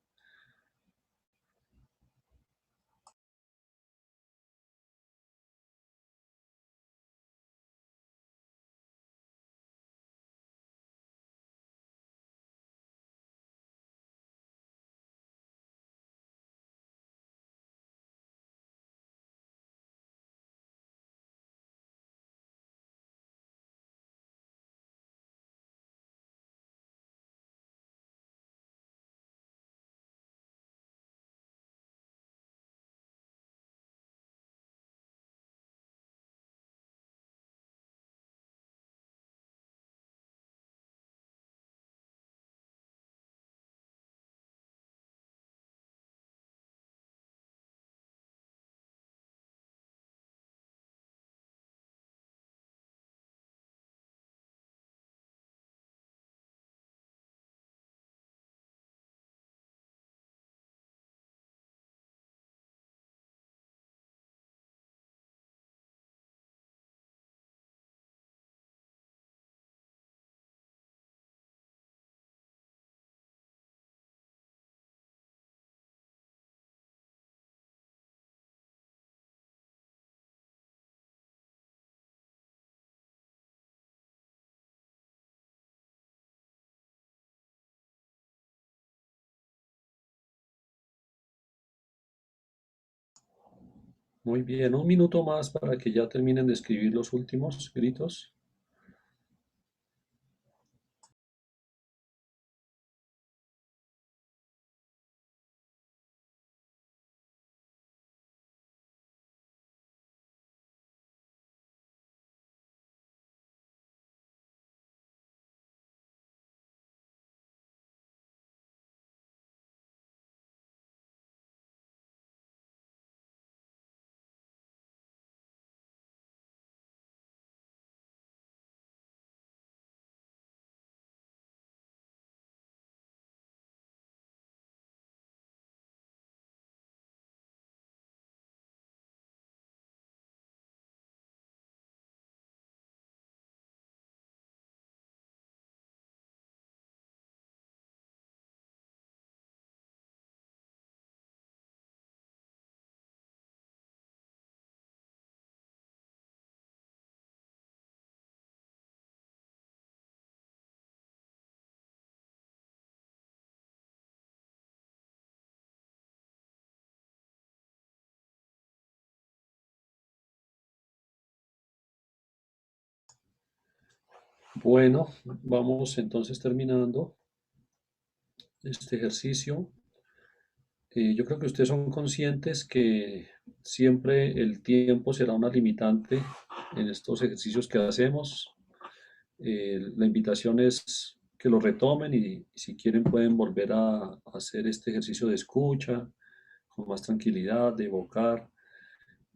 Muy bien, un minuto más para que ya terminen de escribir los últimos gritos. Bueno, vamos entonces terminando este ejercicio. Yo creo que ustedes son conscientes que siempre el tiempo será una limitante en estos ejercicios que hacemos. La invitación es que lo retomen y si quieren pueden volver a hacer este ejercicio de escucha con más tranquilidad, de evocar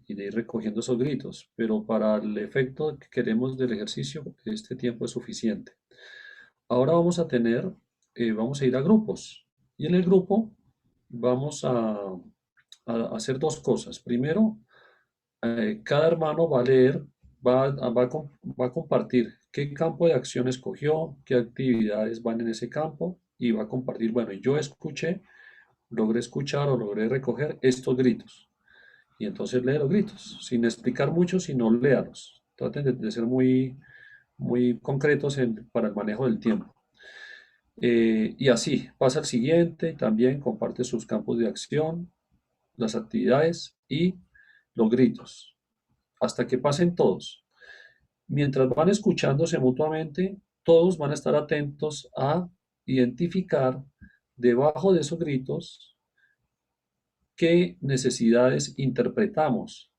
y de ir recogiendo esos gritos. Pero para el efecto que queremos del ejercicio, este tiempo es suficiente. Ahora vamos a ir a grupos. Y en el grupo vamos a hacer dos cosas. Primero, cada hermano va a leer, va a compartir qué campo de acción escogió, qué actividades van en ese campo y va a compartir, bueno, yo logré escuchar o logré recoger estos gritos. Y entonces lee los gritos, sin explicar mucho, sino léalos. Traten de ser muy concretos para el manejo del tiempo. Y así, pasa al siguiente, también comparte sus campos de acción, las actividades y los gritos, hasta que pasen todos. Mientras van escuchándose mutuamente, todos van a estar atentos a identificar debajo de esos gritos qué necesidades interpretamos,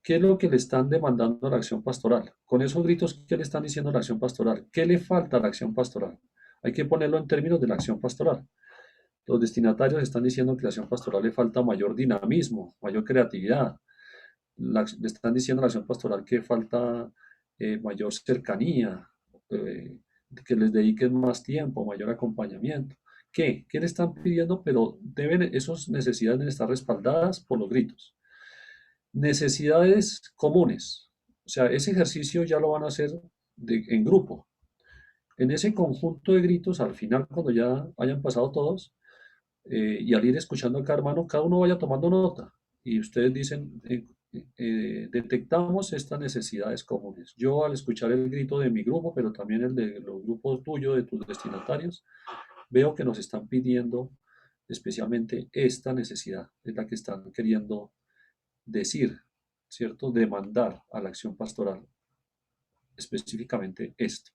qué es lo que le están demandando a la acción pastoral. Con esos gritos, ¿qué le están diciendo a la acción pastoral? ¿Qué le falta a la acción pastoral? Hay que ponerlo en términos de la acción pastoral. Los destinatarios están diciendo que a la acción pastoral le falta mayor dinamismo, mayor creatividad. Le están diciendo a la acción pastoral que falta mayor cercanía, que les dediquen más tiempo, mayor acompañamiento. ¿Qué? ¿Qué le están pidiendo? Pero esas necesidades deben estar respaldadas por los gritos. Necesidades comunes. O sea, ese ejercicio ya lo van a hacer en grupo. En ese conjunto de gritos, al final, cuando ya hayan pasado todos, y al ir escuchando a cada hermano, cada uno vaya tomando nota. Y ustedes dicen, detectamos estas necesidades comunes. Yo al escuchar el grito de mi grupo, pero también el de los grupos tuyos, de tus destinatarios, veo que nos están pidiendo especialmente esta necesidad, es la que están queriendo decir, ¿cierto? Demandar a la acción pastoral, específicamente esto.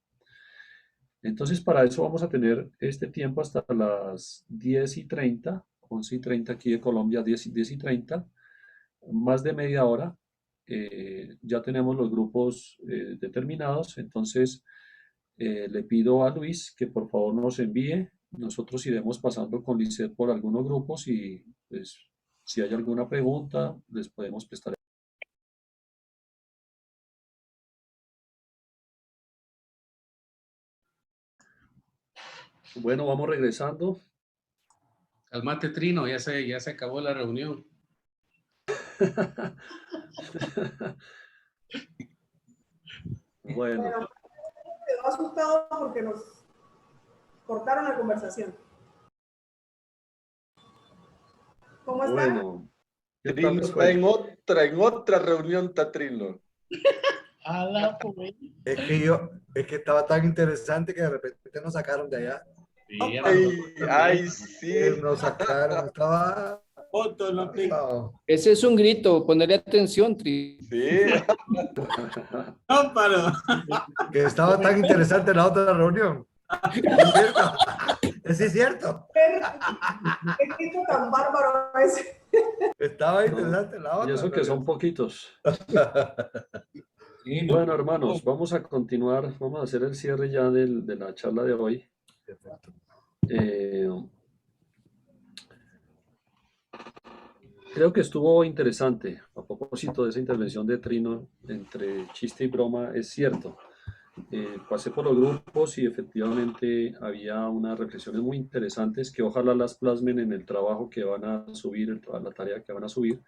Entonces, para eso vamos a tener este tiempo hasta las 10:30, 11:30 aquí de Colombia, 10:30, más de media hora. Ya tenemos los grupos determinados, entonces le pido a Luis que por favor nos envíe. Nosotros iremos pasando con Lisset por algunos grupos y pues, si hay alguna pregunta, les podemos prestar. Bueno, vamos regresando. Calmate, Trino, ya se acabó la reunión. Bueno, Pero quedó asustado porque nos cortaron la conversación. ¿Cómo están? bueno. ¿Qué tal Trino les está fue? en otra reunión, está Trino. Es que estaba tan interesante que de repente nos sacaron de allá. Sí, Ay, sí. Nos sacaron, estaba... Wow. Ese es un grito, ponerle atención, Tri. Sí. Que estaba tan interesante la otra reunión. ¿Es cierto? Sí, es cierto. ¿Qué grito tan bárbaro ese? Estaba interesante la otra. Y eso que son poquitos. Bueno, hermanos, vamos a continuar, vamos a hacer el cierre ya de la charla de hoy. Creo que estuvo interesante. A propósito de esa intervención de Trino, entre chiste y broma, es cierto. Pasé por los grupos y efectivamente había unas reflexiones muy interesantes que ojalá las plasmen en el trabajo que van a subir, la tarea que van a subir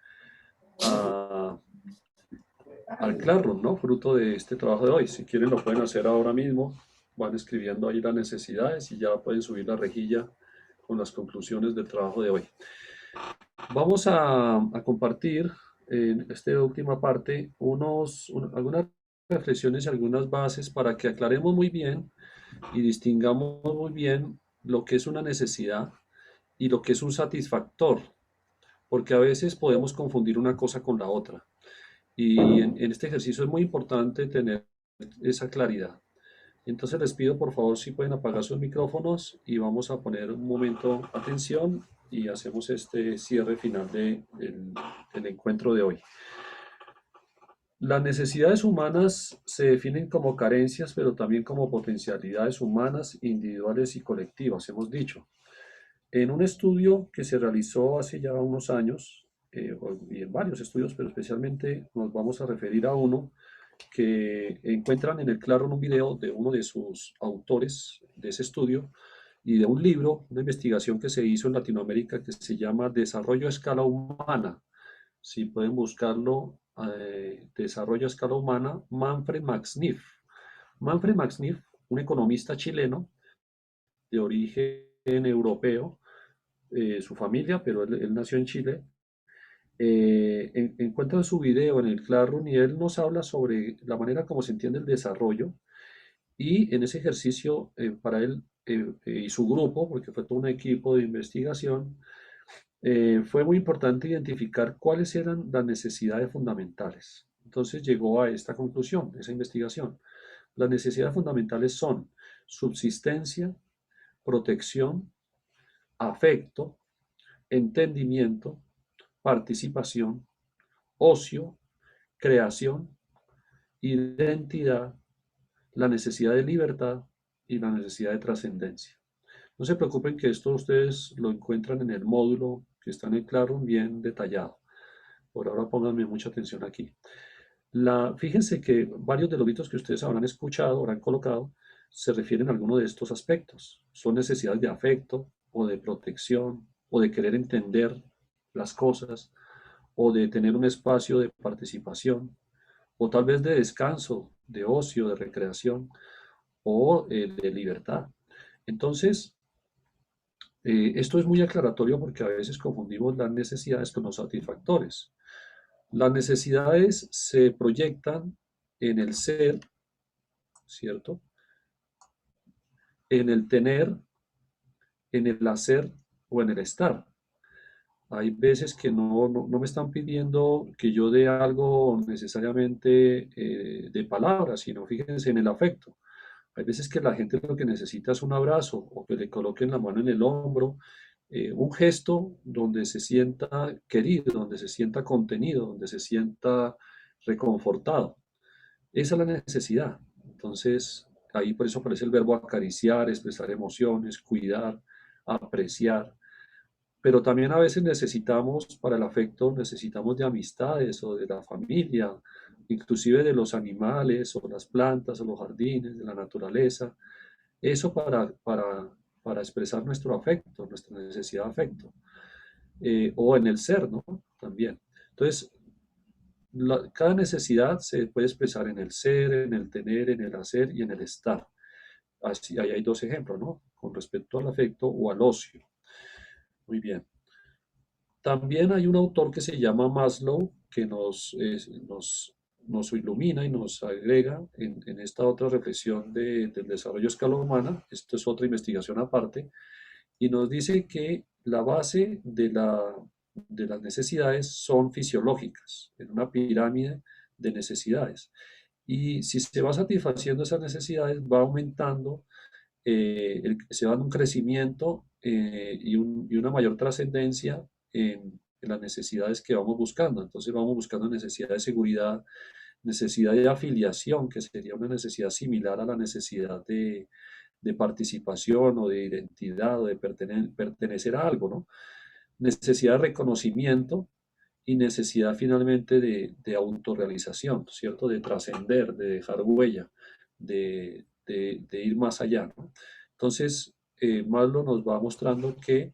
al Classroom, ¿no? Fruto de este trabajo de hoy. Si quieren lo pueden hacer ahora mismo, van escribiendo ahí las necesidades y ya pueden subir la rejilla con las conclusiones del trabajo de hoy. Vamos a compartir en esta última parte algunas reflexiones y algunas bases para que aclaremos muy bien y distingamos muy bien lo que es una necesidad y lo que es un satisfactor, porque a veces podemos confundir una cosa con la otra. Y en este ejercicio es muy importante tener esa claridad. Entonces les pido por favor si pueden apagar sus micrófonos y vamos a poner un momento atención y hacemos este cierre final del encuentro de hoy. Las necesidades humanas se definen como carencias, pero también como potencialidades humanas, individuales y colectivas, hemos dicho. En un estudio que se realizó hace ya unos años, y en varios estudios, pero especialmente nos vamos a referir a uno que encuentran en el Classroom un video de uno de sus autores de ese estudio y de un libro, una investigación que se hizo en Latinoamérica que se llama Desarrollo a escala humana. Si pueden buscarlo, Desarrollo a escala humana, Manfred Max Neef. Manfred Max Neef, un economista chileno de origen europeo, su familia, pero él nació en Chile, encuentra su video en el Classroom y él nos habla sobre la manera como se entiende el desarrollo y en ese ejercicio para él y su grupo, porque fue todo un equipo de investigación, fue muy importante identificar cuáles eran las necesidades fundamentales. Entonces llegó a esta conclusión, esa investigación. Las necesidades fundamentales son subsistencia, protección, afecto, entendimiento, participación, ocio, creación, identidad, la necesidad de libertad, y la necesidad de trascendencia. No se preocupen que esto ustedes lo encuentran en el módulo que está en el Classroom bien detallado. Por ahora pónganme mucha atención aquí. Fíjense que varios de los mitos que ustedes habrán escuchado, habrán colocado, se refieren a alguno de estos aspectos. Son necesidades de afecto o de protección o de querer entender las cosas o de tener un espacio de participación o tal vez de descanso, de ocio, de recreación o de libertad. Entonces, esto es muy aclaratorio porque a veces confundimos las necesidades con los satisfactores. Las necesidades se proyectan en el ser, ¿cierto? En el tener, en el hacer o en el estar. Hay veces que no me están pidiendo que yo dé algo necesariamente de palabras, sino fíjense en el afecto. Hay veces que la gente lo que necesita es un abrazo o que le coloquen la mano en el hombro, un gesto donde se sienta querido, donde se sienta contenido, donde se sienta reconfortado. Esa es la necesidad. Entonces, ahí por eso aparece el verbo acariciar, expresar emociones, cuidar, apreciar. Pero también a veces necesitamos, para el afecto, necesitamos de amistades o de la familia, inclusive de los animales o las plantas o los jardines, de la naturaleza. Eso para expresar nuestro afecto, nuestra necesidad de afecto. O en el ser, ¿no? También. Entonces, cada necesidad se puede expresar en el ser, en el tener, en el hacer y en el estar. Así, ahí hay dos ejemplos, ¿no? Con respecto al afecto o al ocio. Muy bien. También hay un autor que se llama Maslow que nos ilumina y nos agrega en esta otra reflexión del desarrollo a escala humana. Esto es otra investigación aparte. Y nos dice que la base de las necesidades son fisiológicas, en una pirámide de necesidades. Y si se va satisfaciendo esas necesidades, va aumentando, se va dando un crecimiento y una mayor trascendencia en las necesidades que vamos buscando. Entonces vamos buscando necesidad de seguridad, necesidad de afiliación, que sería una necesidad similar a la necesidad de participación o de identidad o de pertenecer a algo, ¿no? Necesidad de reconocimiento y necesidad finalmente de autorrealización, ¿cierto? De trascender, de dejar huella, de ir más allá, ¿no? Entonces, Maslow nos va mostrando que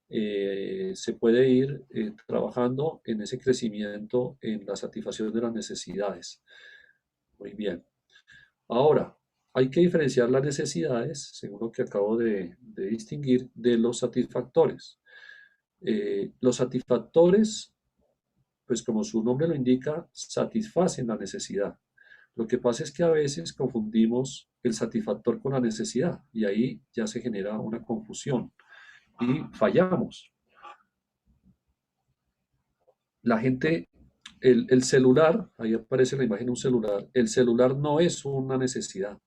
se puede ir trabajando en ese crecimiento, en la satisfacción de las necesidades. Muy bien. Ahora, hay que diferenciar las necesidades, según lo que acabo de distinguir, de los satisfactores. Los satisfactores, pues como su nombre lo indica, satisfacen la necesidad. Lo que pasa es que a veces confundimos el satisfactor con la necesidad y ahí ya se genera una confusión y fallamos. La gente, el celular, ahí aparece la imagen de un celular, el celular no es una necesidad.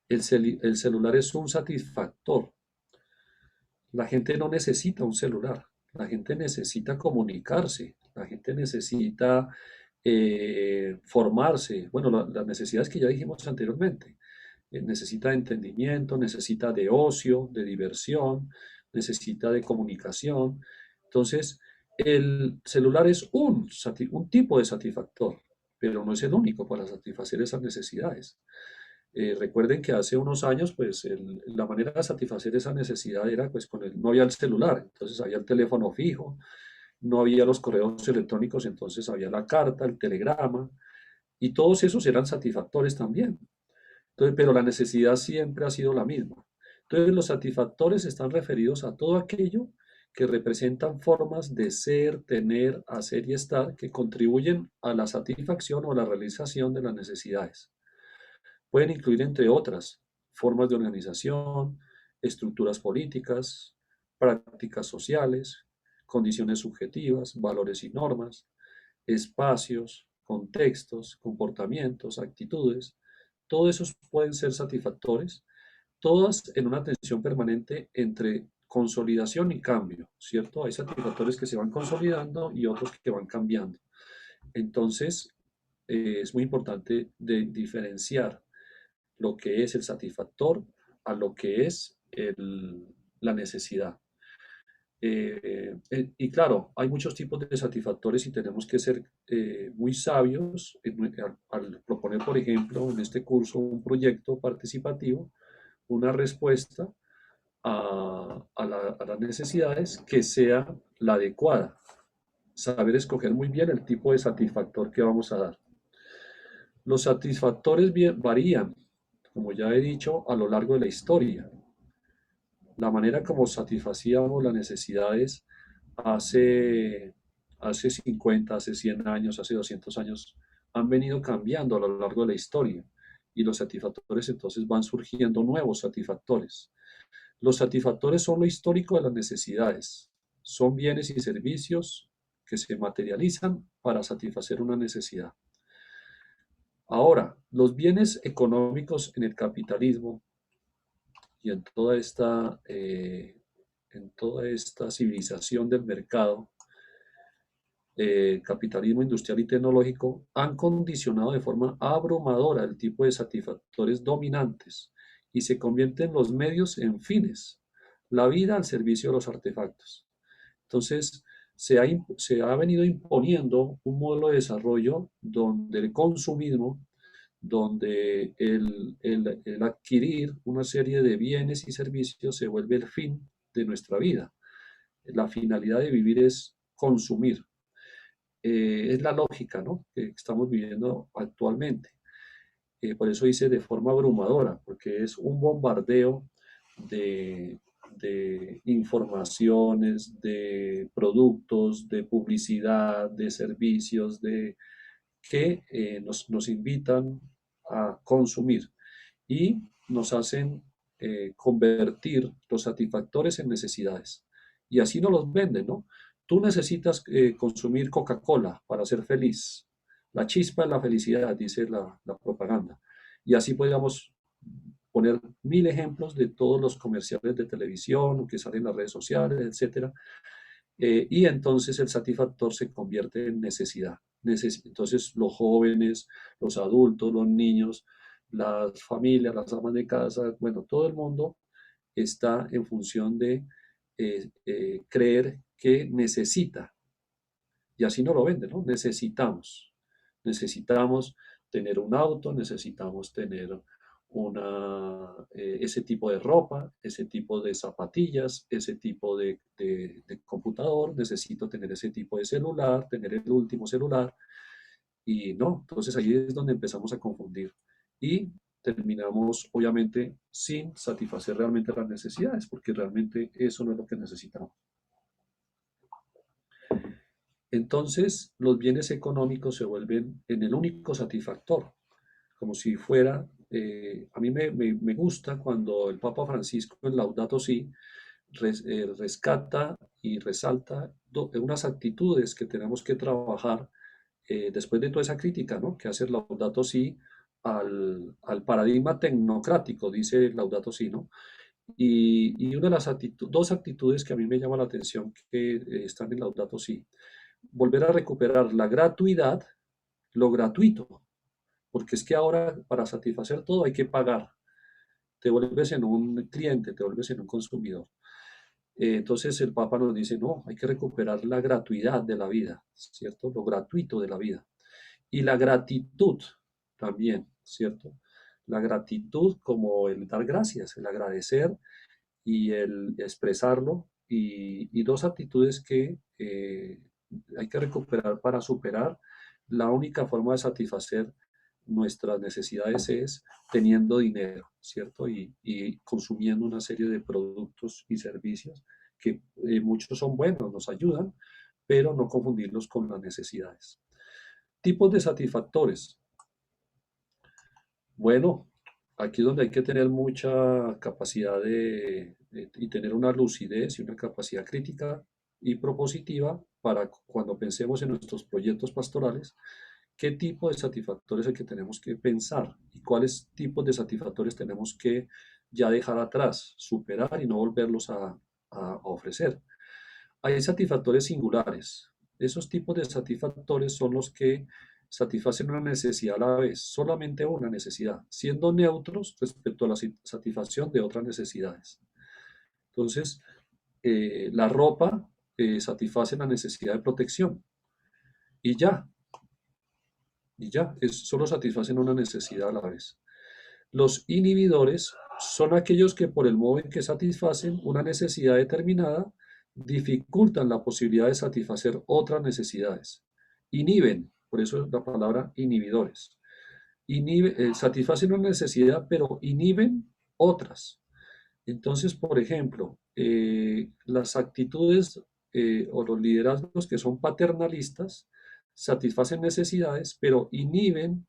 El celular es un satisfactor. La gente no necesita un celular. La gente necesita comunicarse. La gente necesita formarse. Bueno, las necesidades que ya dijimos anteriormente. Necesita de entendimiento, necesita de ocio, de diversión, necesita de comunicación. Entonces, el celular es un tipo de satisfactor, pero no es el único para satisfacer esas necesidades. Recuerden que hace unos años, pues, la manera de satisfacer esa necesidad era, pues, no había el celular, entonces había el teléfono fijo, no había los correos electrónicos, entonces había la carta, el telegrama, y todos esos eran satisfactores también. Entonces, pero la necesidad siempre ha sido la misma. Entonces, los satisfactores están referidos a todo aquello que representan formas de ser, tener, hacer y estar que contribuyen a la satisfacción o a la realización de las necesidades. Pueden incluir, entre otras, formas de organización, estructuras políticas, prácticas sociales, condiciones subjetivas, valores y normas, espacios, contextos, comportamientos, actitudes. Todos esos pueden ser satisfactores, todas en una tensión permanente entre consolidación y cambio, ¿cierto? Hay satisfactores que se van consolidando y otros que van cambiando. Entonces, es muy importante diferenciar lo que es el satisfactor a lo que es la necesidad. Y claro, hay muchos tipos de satisfactores y tenemos que ser muy sabios al proponer, por ejemplo, en este curso un proyecto participativo, una respuesta a las necesidades que sea la adecuada. Saber escoger muy bien el tipo de satisfactor que vamos a dar. Los satisfactores varían, como ya he dicho, a lo largo de la historia. La manera como satisfacíamos las necesidades hace 50, hace 100 años, hace 200 años, han venido cambiando a lo largo de la historia. Y los satisfactores entonces van surgiendo nuevos satisfactores. Los satisfactores son lo histórico de las necesidades. Son bienes y servicios que se materializan para satisfacer una necesidad. Ahora, los bienes económicos en el capitalismo y en toda esta civilización del mercado, capitalismo industrial y tecnológico, han condicionado de forma abrumadora el tipo de satisfactores dominantes y se convierten los medios en fines, la vida al servicio de los artefactos. Entonces, se ha venido imponiendo un modelo de desarrollo donde el consumismo, donde el adquirir una serie de bienes y servicios se vuelve el fin de nuestra vida. La finalidad de vivir es consumir. Es la lógica, ¿no?, que estamos viviendo actualmente. Por eso dice de forma abrumadora, porque es un bombardeo de informaciones, de productos, de publicidad, de servicios, que nos invitan a consumir y nos hacen convertir los satisfactores en necesidades. Y así nos los venden, ¿no? Tú necesitas consumir Coca-Cola para ser feliz. La chispa es la felicidad, dice la propaganda. Y así podríamos poner 1000 ejemplos de todos los comerciales de televisión que salen en las redes sociales, etc. Y entonces el satisfactor se convierte en necesidad. Entonces los jóvenes, los adultos, los niños, las familias, las amas de casa, bueno, todo el mundo está en función de creer que necesita. Y así no lo venden, ¿no? Necesitamos tener un auto, necesitamos tener ese tipo de ropa, ese tipo de zapatillas, ese tipo de computador, necesito tener ese tipo de celular, tener el último celular. Y no, entonces ahí es donde empezamos a confundir y terminamos obviamente sin satisfacer realmente las necesidades, porque realmente eso no es lo que necesitamos. Entonces los bienes económicos se vuelven en el único satisfactor, como si fuera, a mí me gusta cuando el Papa Francisco en Laudato Si rescata y resalta unas actitudes que tenemos que trabajar después de toda esa crítica, ¿no?, que hace Laudato Si al paradigma tecnocrático, dice Laudato Si, ¿no? Y una de las dos actitudes que a mí me llama la atención que están en Laudato Si: volver a recuperar la gratuidad, lo gratuito, porque es que ahora para satisfacer todo hay que pagar, te vuelves en un cliente, te vuelves en un consumidor. Entonces el Papa nos dice, no, hay que recuperar la gratuidad de la vida, ¿cierto? Lo gratuito de la vida. Y la gratitud también, ¿cierto? La gratitud como el dar gracias, el agradecer y el expresarlo. Y dos actitudes que hay que recuperar para superar. La única forma de satisfacer nuestras necesidades es teniendo dinero, ¿cierto? Y consumiendo una serie de productos y servicios que muchos son buenos, nos ayudan, pero no confundirlos con las necesidades. Tipos de satisfactores. Bueno, aquí es donde hay que tener mucha capacidad y tener una lucidez y una capacidad crítica y propositiva para cuando pensemos en nuestros proyectos pastorales, qué tipo de satisfactores es el que tenemos que pensar y cuáles tipos de satisfactores tenemos que ya dejar atrás, superar y no volverlos a ofrecer. Hay satisfactores singulares. Esos tipos de satisfactores son los que satisfacen una necesidad a la vez, solamente una necesidad, siendo neutros respecto a la satisfacción de otras necesidades. Entonces, la ropa satisface la necesidad de protección y ya, solo satisfacen una necesidad a la vez. Los inhibidores son aquellos que por el modo en que satisfacen una necesidad determinada, dificultan la posibilidad de satisfacer otras necesidades. Inhiben, por eso es la palabra inhibidores. Satisfacen una necesidad, pero inhiben otras. Entonces, por ejemplo, las actitudes o los liderazgos que son paternalistas satisfacen necesidades, pero inhiben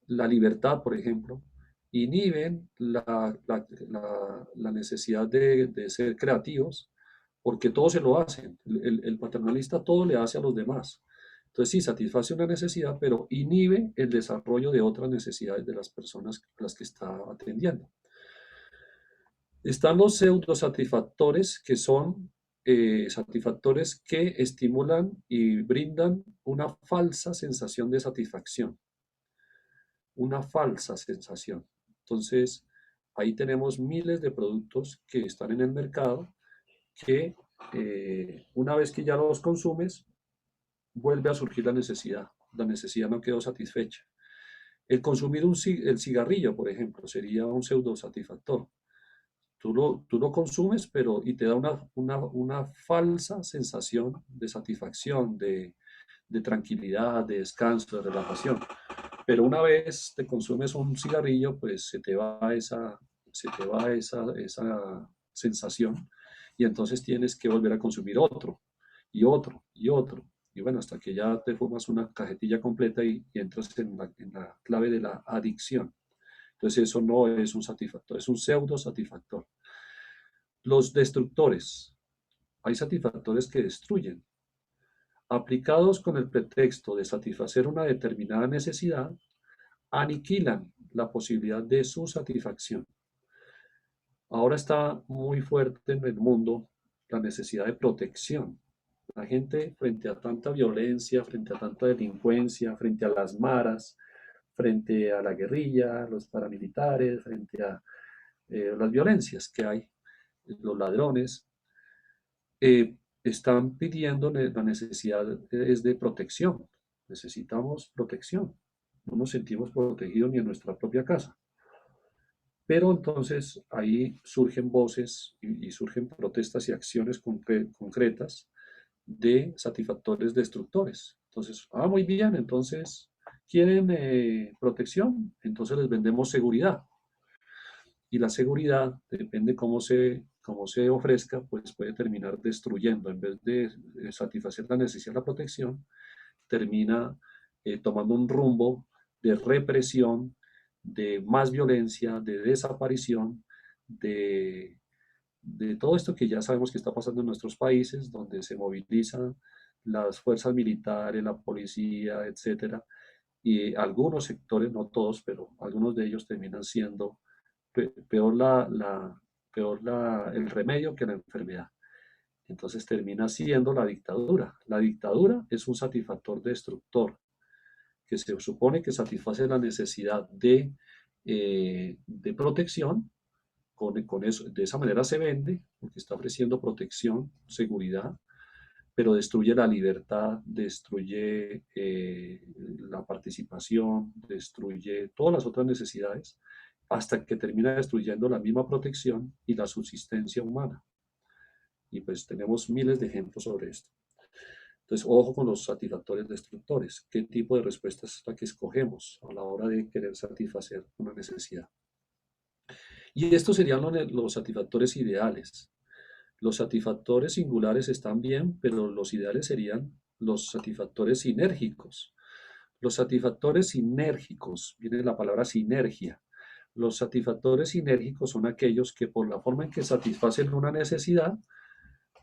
la libertad, por ejemplo, inhiben la necesidad de ser creativos, porque todo se lo hacen. El paternalista todo le hace a los demás. Entonces sí, satisface una necesidad, pero inhibe el desarrollo de otras necesidades de las personas a las que está atendiendo. Están los pseudosatisfactores, que son satisfactores que estimulan y brindan una falsa sensación de satisfacción. Una falsa sensación. Entonces, ahí tenemos miles de productos que están en el mercado que una vez que ya los consumes, vuelve a surgir la necesidad. La necesidad no quedó satisfecha. El consumir el cigarrillo, por ejemplo, sería un pseudosatisfactor. Tú lo consumes, y te da una falsa sensación de satisfacción, de tranquilidad, de descanso, de relajación. Pero una vez te consumes un cigarrillo, pues se te va esa sensación y entonces tienes que volver a consumir otro y otro y otro. Y bueno, hasta que ya te fumas una cajetilla completa y entras en la clave de la adicción. Entonces eso no es un satisfactor, es un pseudo satisfactor. Los destructores. Hay satisfactores que destruyen. Aplicados con el pretexto de satisfacer una determinada necesidad, aniquilan la posibilidad de su satisfacción. Ahora está muy fuerte en el mundo la necesidad de protección. La gente, frente a tanta violencia, frente a tanta delincuencia, frente a las maras, frente a la guerrilla, los paramilitares, frente a las violencias que hay, los ladrones, están pidiendo, la necesidad es de protección. Necesitamos protección. No nos sentimos protegidos ni en nuestra propia casa. Pero entonces ahí surgen voces y surgen protestas y acciones concretas de satisfactores destructores. Entonces, muy bien, entonces, ¿quieren protección? Entonces les vendemos seguridad. Y la seguridad, depende cómo se ofrezca, pues puede terminar destruyendo. En vez de satisfacer la necesidad de la protección, termina tomando un rumbo de represión, de más violencia, de desaparición, de todo esto que ya sabemos que está pasando en nuestros países, donde se movilizan las fuerzas militares, la policía, etcétera, y algunos sectores, no todos, pero algunos de ellos terminan siendo peor el remedio que la enfermedad. Entonces termina siendo la dictadura. La dictadura es un satisfactor destructor, que se supone que satisface la necesidad de protección. Con eso, de esa manera se vende, porque está ofreciendo protección, seguridad, pero destruye la libertad, destruye la participación, destruye todas las otras necesidades, hasta que termina destruyendo la misma protección y la subsistencia humana. Y pues tenemos miles de ejemplos sobre esto. Entonces, ojo con los satisfactores destructores. ¿Qué tipo de respuesta es la que escogemos a la hora de querer satisfacer una necesidad? Y estos serían los satisfactores ideales. Los satisfactores singulares están bien, pero los ideales serían los satisfactores sinérgicos. Los satisfactores sinérgicos, viene la palabra sinergia. Los satisfactores sinérgicos son aquellos que por la forma en que satisfacen una necesidad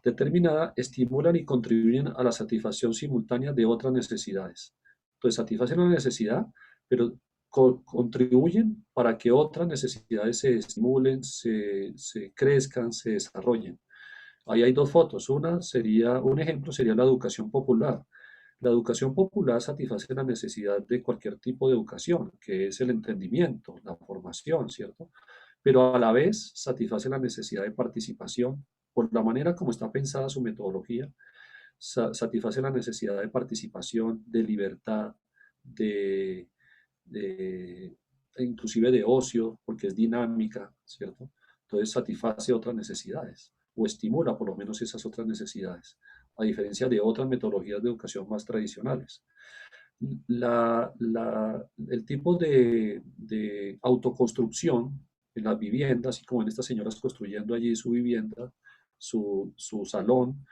determinada, estimulan y contribuyen a la satisfacción simultánea de otras necesidades. Entonces satisfacen una necesidad, pero contribuyen para que otras necesidades se estimulen, se crezcan, se desarrollen. Ahí hay dos fotos. Un ejemplo sería la educación popular. La educación popular satisface la necesidad de cualquier tipo de educación, que es el entendimiento, la formación, ¿cierto? Pero a la vez satisface la necesidad de participación por la manera como está pensada su metodología, satisface la necesidad de participación, de libertad, de, inclusive de ocio, porque es dinámica, ¿cierto? Entonces satisface otras necesidades o estimula por lo menos esas otras necesidades, a diferencia de otras metodologías de educación más tradicionales. El tipo de autoconstrucción en las viviendas, así como en estas señoras construyendo allí su vivienda, su salón,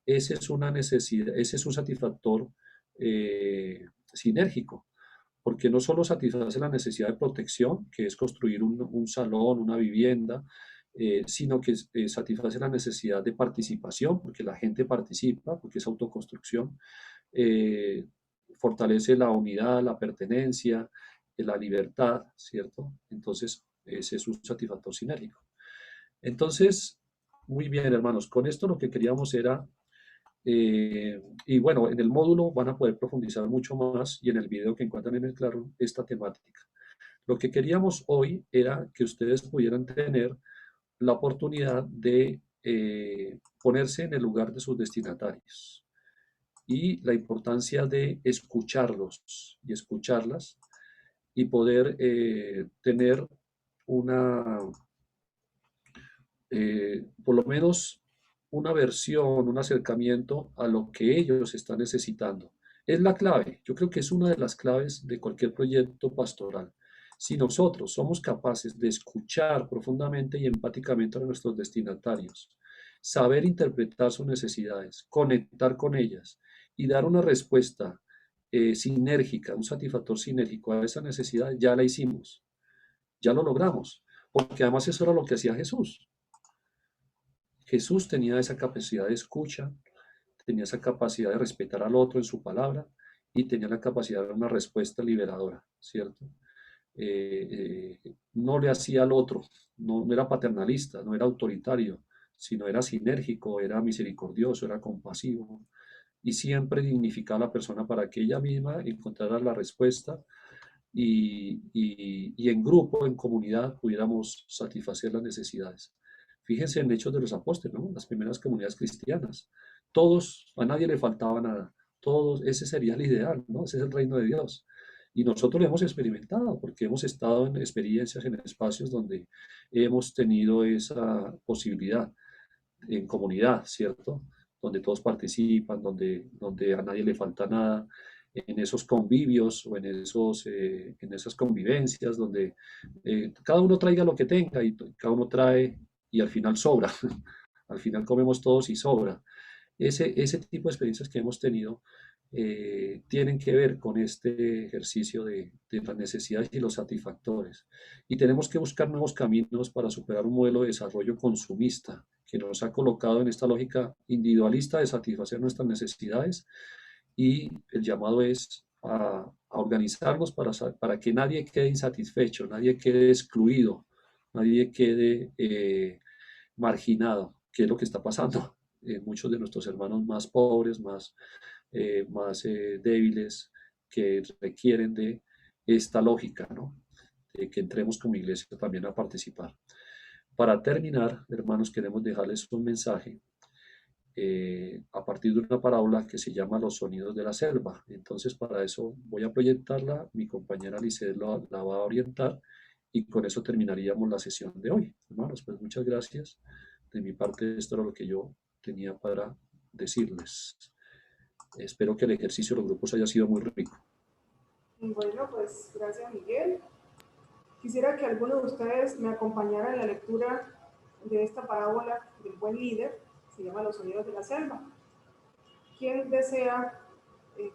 ese es una necesidad, ese es un satisfactor sinérgico, porque no solo satisface la necesidad de protección, que es construir un salón, una vivienda, sino que satisface la necesidad de participación, porque la gente participa, porque es autoconstrucción, fortalece la unidad, la pertenencia, la libertad, ¿cierto? Entonces, ese es un satisfactor sinérgico. Entonces, muy bien, hermanos, con esto lo que queríamos era, y bueno, en el módulo van a poder profundizar mucho más y en el video que encuentran en el claro esta temática. Lo que queríamos hoy era que ustedes pudieran tener la oportunidad de ponerse en el lugar de sus destinatarios y la importancia de escucharlos y escucharlas y poder tener una, por lo menos una versión, un acercamiento a lo que ellos están necesitando. Es la clave, yo creo que es una de las claves de cualquier proyecto pastoral. Si nosotros somos capaces de escuchar profundamente y empáticamente a nuestros destinatarios, saber interpretar sus necesidades, conectar con ellas y dar una respuesta sinérgica, un satisfactor sinérgico a esa necesidad, ya la hicimos, ya lo logramos, porque además eso era lo que hacía Jesús. Jesús tenía esa capacidad de escucha, tenía esa capacidad de respetar al otro en su palabra y tenía la capacidad de dar una respuesta liberadora, ¿cierto? No le hacía al otro, no era paternalista, no era autoritario, sino era sinérgico, era misericordioso, era compasivo y siempre dignificaba a la persona para que ella misma encontrara la respuesta y en grupo, en comunidad, pudiéramos satisfacer las necesidades. Fíjense en Hechos de los Apóstoles, ¿no? Las primeras comunidades cristianas. Todos, a nadie le faltaba nada. Todos, ese sería el ideal, ¿no? Ese es el reino de Dios. Y nosotros lo hemos experimentado porque hemos estado en experiencias, en espacios donde hemos tenido esa posibilidad en comunidad, ¿cierto? Donde todos participan, donde a nadie le falta nada, en esos convivios o en esas convivencias donde cada uno traiga lo que tenga y cada uno trae y al final sobra. Al final comemos todos y sobra. Ese tipo de experiencias que hemos tenido tienen que ver con este ejercicio de las necesidades y los satisfactores. Y tenemos que buscar nuevos caminos para superar un modelo de desarrollo consumista que nos ha colocado en esta lógica individualista de satisfacer nuestras necesidades, y el llamado es a organizarnos para que nadie quede insatisfecho, nadie quede excluido, nadie quede marginado, que es lo que está pasando en muchos de nuestros hermanos más pobres, más débiles, que requieren de esta lógica, ¿no? De que entremos como iglesia también a participar. Para terminar, hermanos, queremos dejarles un mensaje a partir de una parábola que se llama Los sonidos de la selva. Entonces, para eso voy a proyectarla, mi compañera Lisset la va a orientar y con eso terminaríamos la sesión de hoy. Hermanos, pues muchas gracias. De mi parte, esto era lo que yo tenía para decirles. Espero que el ejercicio de los grupos haya sido muy rico. Bueno, pues gracias, Miguel. Quisiera que alguno de ustedes me acompañara en la lectura de esta parábola del buen líder, se llama Los sonidos de la selva. ¿Quién desea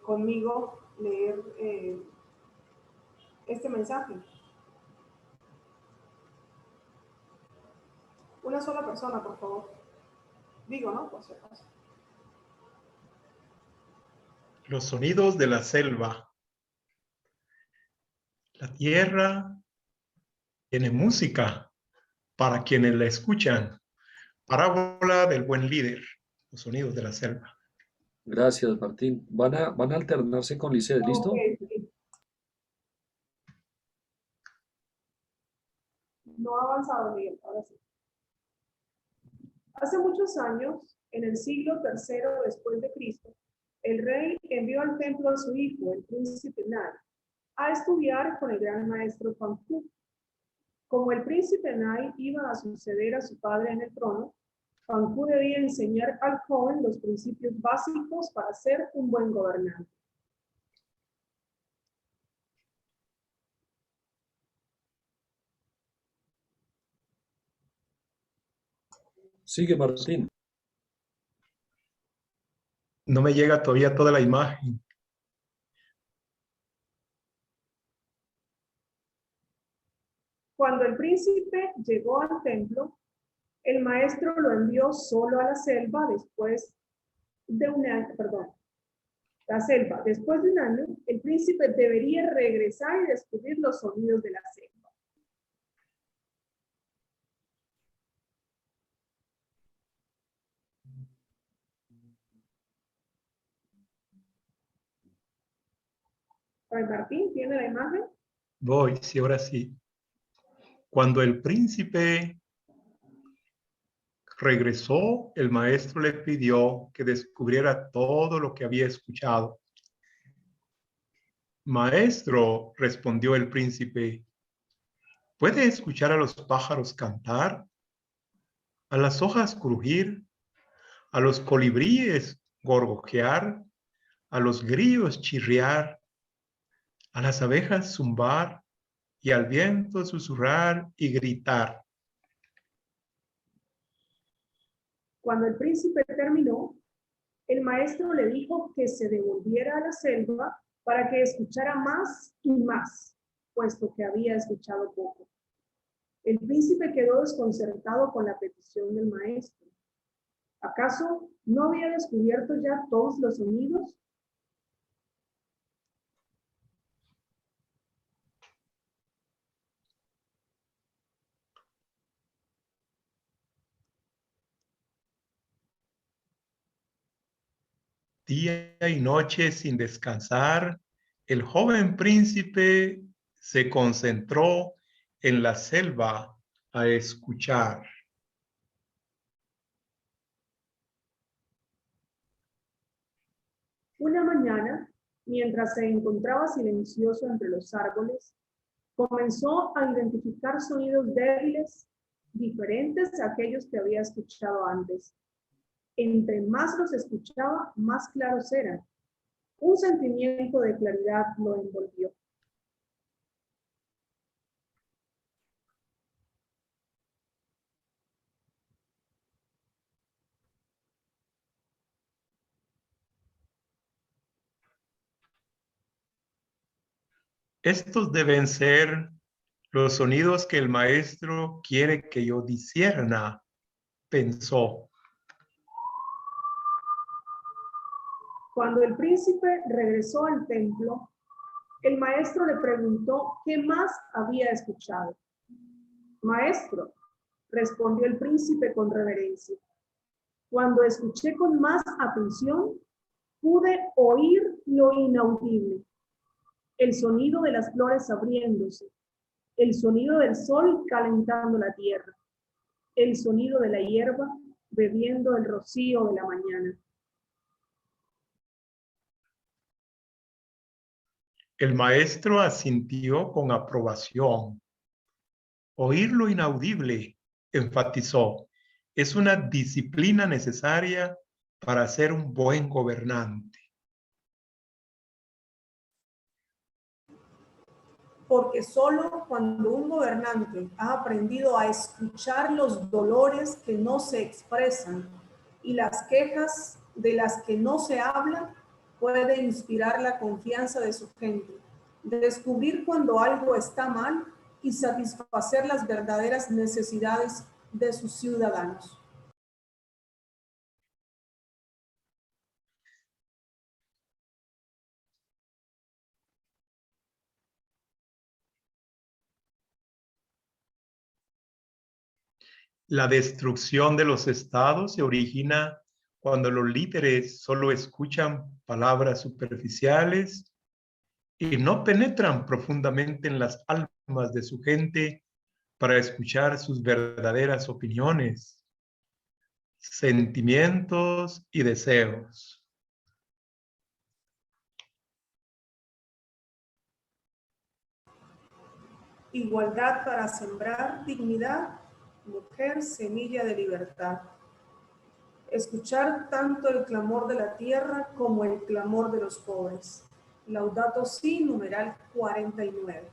conmigo leer este mensaje? Una sola persona, por favor. Digo, ¿no? Por si acaso. Los sonidos de la selva. La tierra tiene música para quienes la escuchan. Parábola del buen líder. Los sonidos de la selva. Gracias, Martín. Van a alternarse con Lisset, ¿listo? Ok, no ha avanzado, Miguel, ahora sí. Hace muchos años, en el siglo III después de Cristo, el rey envió al templo a su hijo, el príncipe Nai, a estudiar con el gran maestro Fanku. Como el príncipe Nai iba a suceder a su padre en el trono, Fanku debía enseñar al joven los principios básicos para ser un buen gobernante. Sigue, Martín. No me llega todavía toda la imagen. Cuando el príncipe llegó al templo, el maestro lo envió solo a la selva después de un año, la selva. Después de un año, el príncipe debería regresar y descubrir los sonidos de la selva. Fray Martín, ¿tiene la imagen? Voy, sí, ahora sí. Cuando el príncipe regresó, el maestro le pidió que descubriera todo lo que había escuchado. Maestro, respondió el príncipe, ¿puede escuchar a los pájaros cantar, a las hojas crujir, a los colibríes gorgojear, a los grillos chirriar, a las abejas zumbar y al viento susurrar y gritar? Cuando el príncipe terminó, el maestro le dijo que se devolviera a la selva para que escuchara más y más, puesto que había escuchado poco. El príncipe quedó desconcertado con la petición del maestro. ¿Acaso no había descubierto ya todos los sonidos? Día y noche sin descansar, el joven príncipe se concentró en la selva a escuchar. Una mañana, mientras se encontraba silencioso entre los árboles, comenzó a identificar sonidos débiles, diferentes a aquellos que había escuchado antes. Entre más los escuchaba, más claros eran. Un sentimiento de claridad lo envolvió. Estos deben ser los sonidos que el maestro quiere que yo discierna, pensó. Cuando el príncipe regresó al templo, el maestro le preguntó qué más había escuchado. Maestro, respondió el príncipe con reverencia, cuando escuché con más atención, pude oír lo inaudible, el sonido de las flores abriéndose, el sonido del sol calentando la tierra, el sonido de la hierba bebiendo el rocío de la mañana. El maestro asintió con aprobación. Oír lo inaudible, enfatizó, es una disciplina necesaria para ser un buen gobernante. Porque solo cuando un gobernante ha aprendido a escuchar los dolores que no se expresan y las quejas de las que no se habla, puede inspirar la confianza de su gente, descubrir cuando algo está mal y satisfacer las verdaderas necesidades de sus ciudadanos. La destrucción de los estados se origina cuando los líderes solo escuchan palabras superficiales y no penetran profundamente en las almas de su gente para escuchar sus verdaderas opiniones, sentimientos y deseos. Igualdad para sembrar dignidad, mujer, semilla de libertad. Escuchar tanto el clamor de la tierra como el clamor de los pobres. Laudato Si, numeral 49.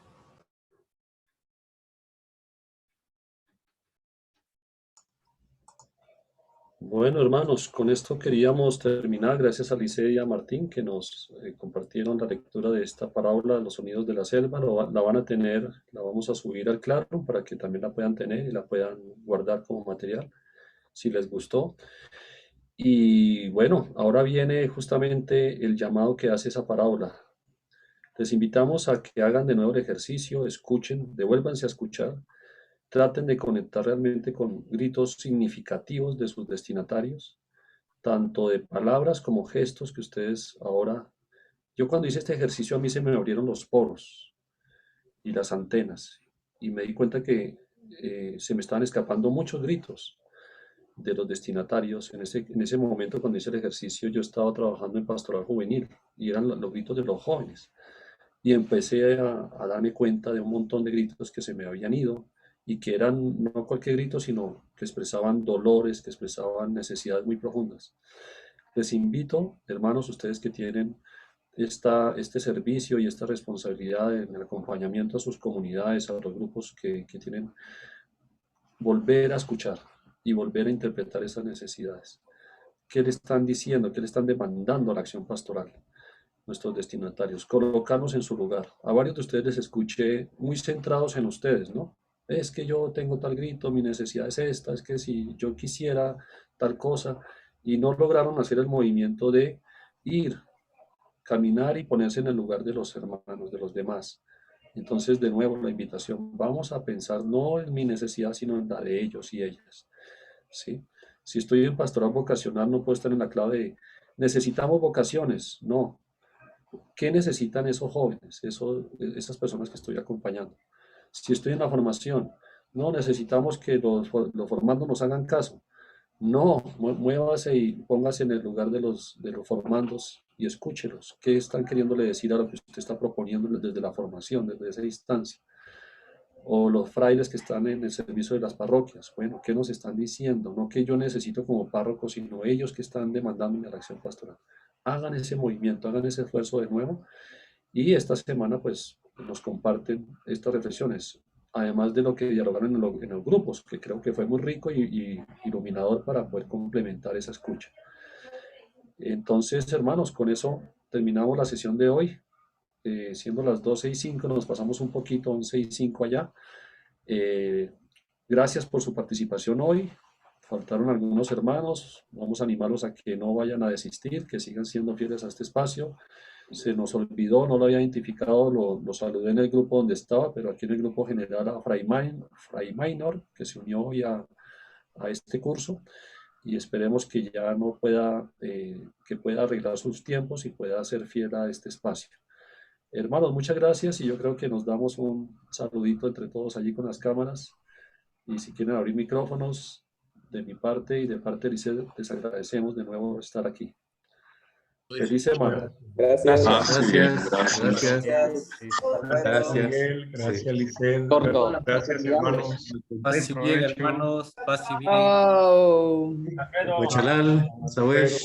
Bueno, hermanos, con esto queríamos terminar. Gracias a Licea y a Martín que nos compartieron la lectura de esta parábola, Los sonidos de la selva. La van a tener, la vamos a subir al Claro para que también la puedan tener y la puedan guardar como material, si les gustó. Y bueno, ahora viene justamente el llamado que hace esa parábola. Les invitamos a que hagan de nuevo el ejercicio, escuchen, devuélvanse a escuchar. Traten de conectar realmente con gritos significativos de sus destinatarios, tanto de palabras como gestos que ustedes ahora... Yo cuando hice este ejercicio a mí se me abrieron los poros y las antenas y me di cuenta que se me estaban escapando muchos gritos de los destinatarios. En ese momento cuando hice el ejercicio yo estaba trabajando en pastoral juvenil y eran los gritos de los jóvenes. Y empecé a darme cuenta de un montón de gritos que se me habían ido y que eran no cualquier grito, sino que expresaban dolores, que expresaban necesidades muy profundas. Les invito, hermanos, ustedes que tienen este servicio y esta responsabilidad en el acompañamiento a sus comunidades, a los grupos que tienen, volver a escuchar y volver a interpretar esas necesidades. ¿Qué le están diciendo? ¿Qué le están demandando a la acción pastoral? Nuestros destinatarios, colocarnos en su lugar. A varios de ustedes les escuché muy centrados en ustedes, ¿no? Es que yo tengo tal grito, mi necesidad es esta, es que si yo quisiera tal cosa, y no lograron hacer el movimiento de ir, caminar y ponerse en el lugar de los hermanos, de los demás. Entonces, de nuevo, la invitación, vamos a pensar no en mi necesidad, sino en la de ellos y ellas, ¿sí? Si estoy en pastoral vocacional, no puedo estar en la clave de necesitamos vocaciones, no. ¿Qué necesitan esos jóvenes, esas personas que estoy acompañando? Si estoy en la formación, no necesitamos que los formandos nos hagan caso. No, muévase y póngase en el lugar de los formandos y escúchelos. ¿Qué están queriéndole decir a lo que usted está proponiendo desde la formación, desde esa instancia? O los frailes que están en el servicio de las parroquias. Bueno, ¿qué nos están diciendo? No que yo necesito como párroco, sino ellos que están demandando la acción pastoral. Hagan ese movimiento, hagan ese esfuerzo de nuevo. Y esta semana, pues, nos comparten estas reflexiones. Además de lo que dialogaron en los grupos, que creo que fue muy rico y iluminador para poder complementar esa escucha. Entonces, hermanos, con eso terminamos la sesión de hoy. Siendo las 12:05, nos pasamos un poquito, 11:05 allá. Gracias por su participación hoy. Faltaron algunos hermanos, vamos a animarlos a que no vayan a desistir, que sigan siendo fieles a este espacio. Se nos olvidó, no lo había identificado, lo saludé en el grupo donde estaba, pero aquí en el grupo general a Fray Minor, que se unió hoy a este curso, y esperemos que ya no pueda, que pueda arreglar sus tiempos y pueda ser fiel a este espacio. Hermanos, muchas gracias y yo creo que nos damos un saludito entre todos allí con las cámaras. Y si quieren abrir micrófonos, de mi parte y de parte de Liceo, les agradecemos de nuevo estar aquí. Feliz semana. Gracias. Gracias. Gracias, Miguel. Gracias, Liceo. Torto. Gracias, hermanos. Paz y bien, hermanos. Paz y bien. Oh. Huachalal, Sawesh.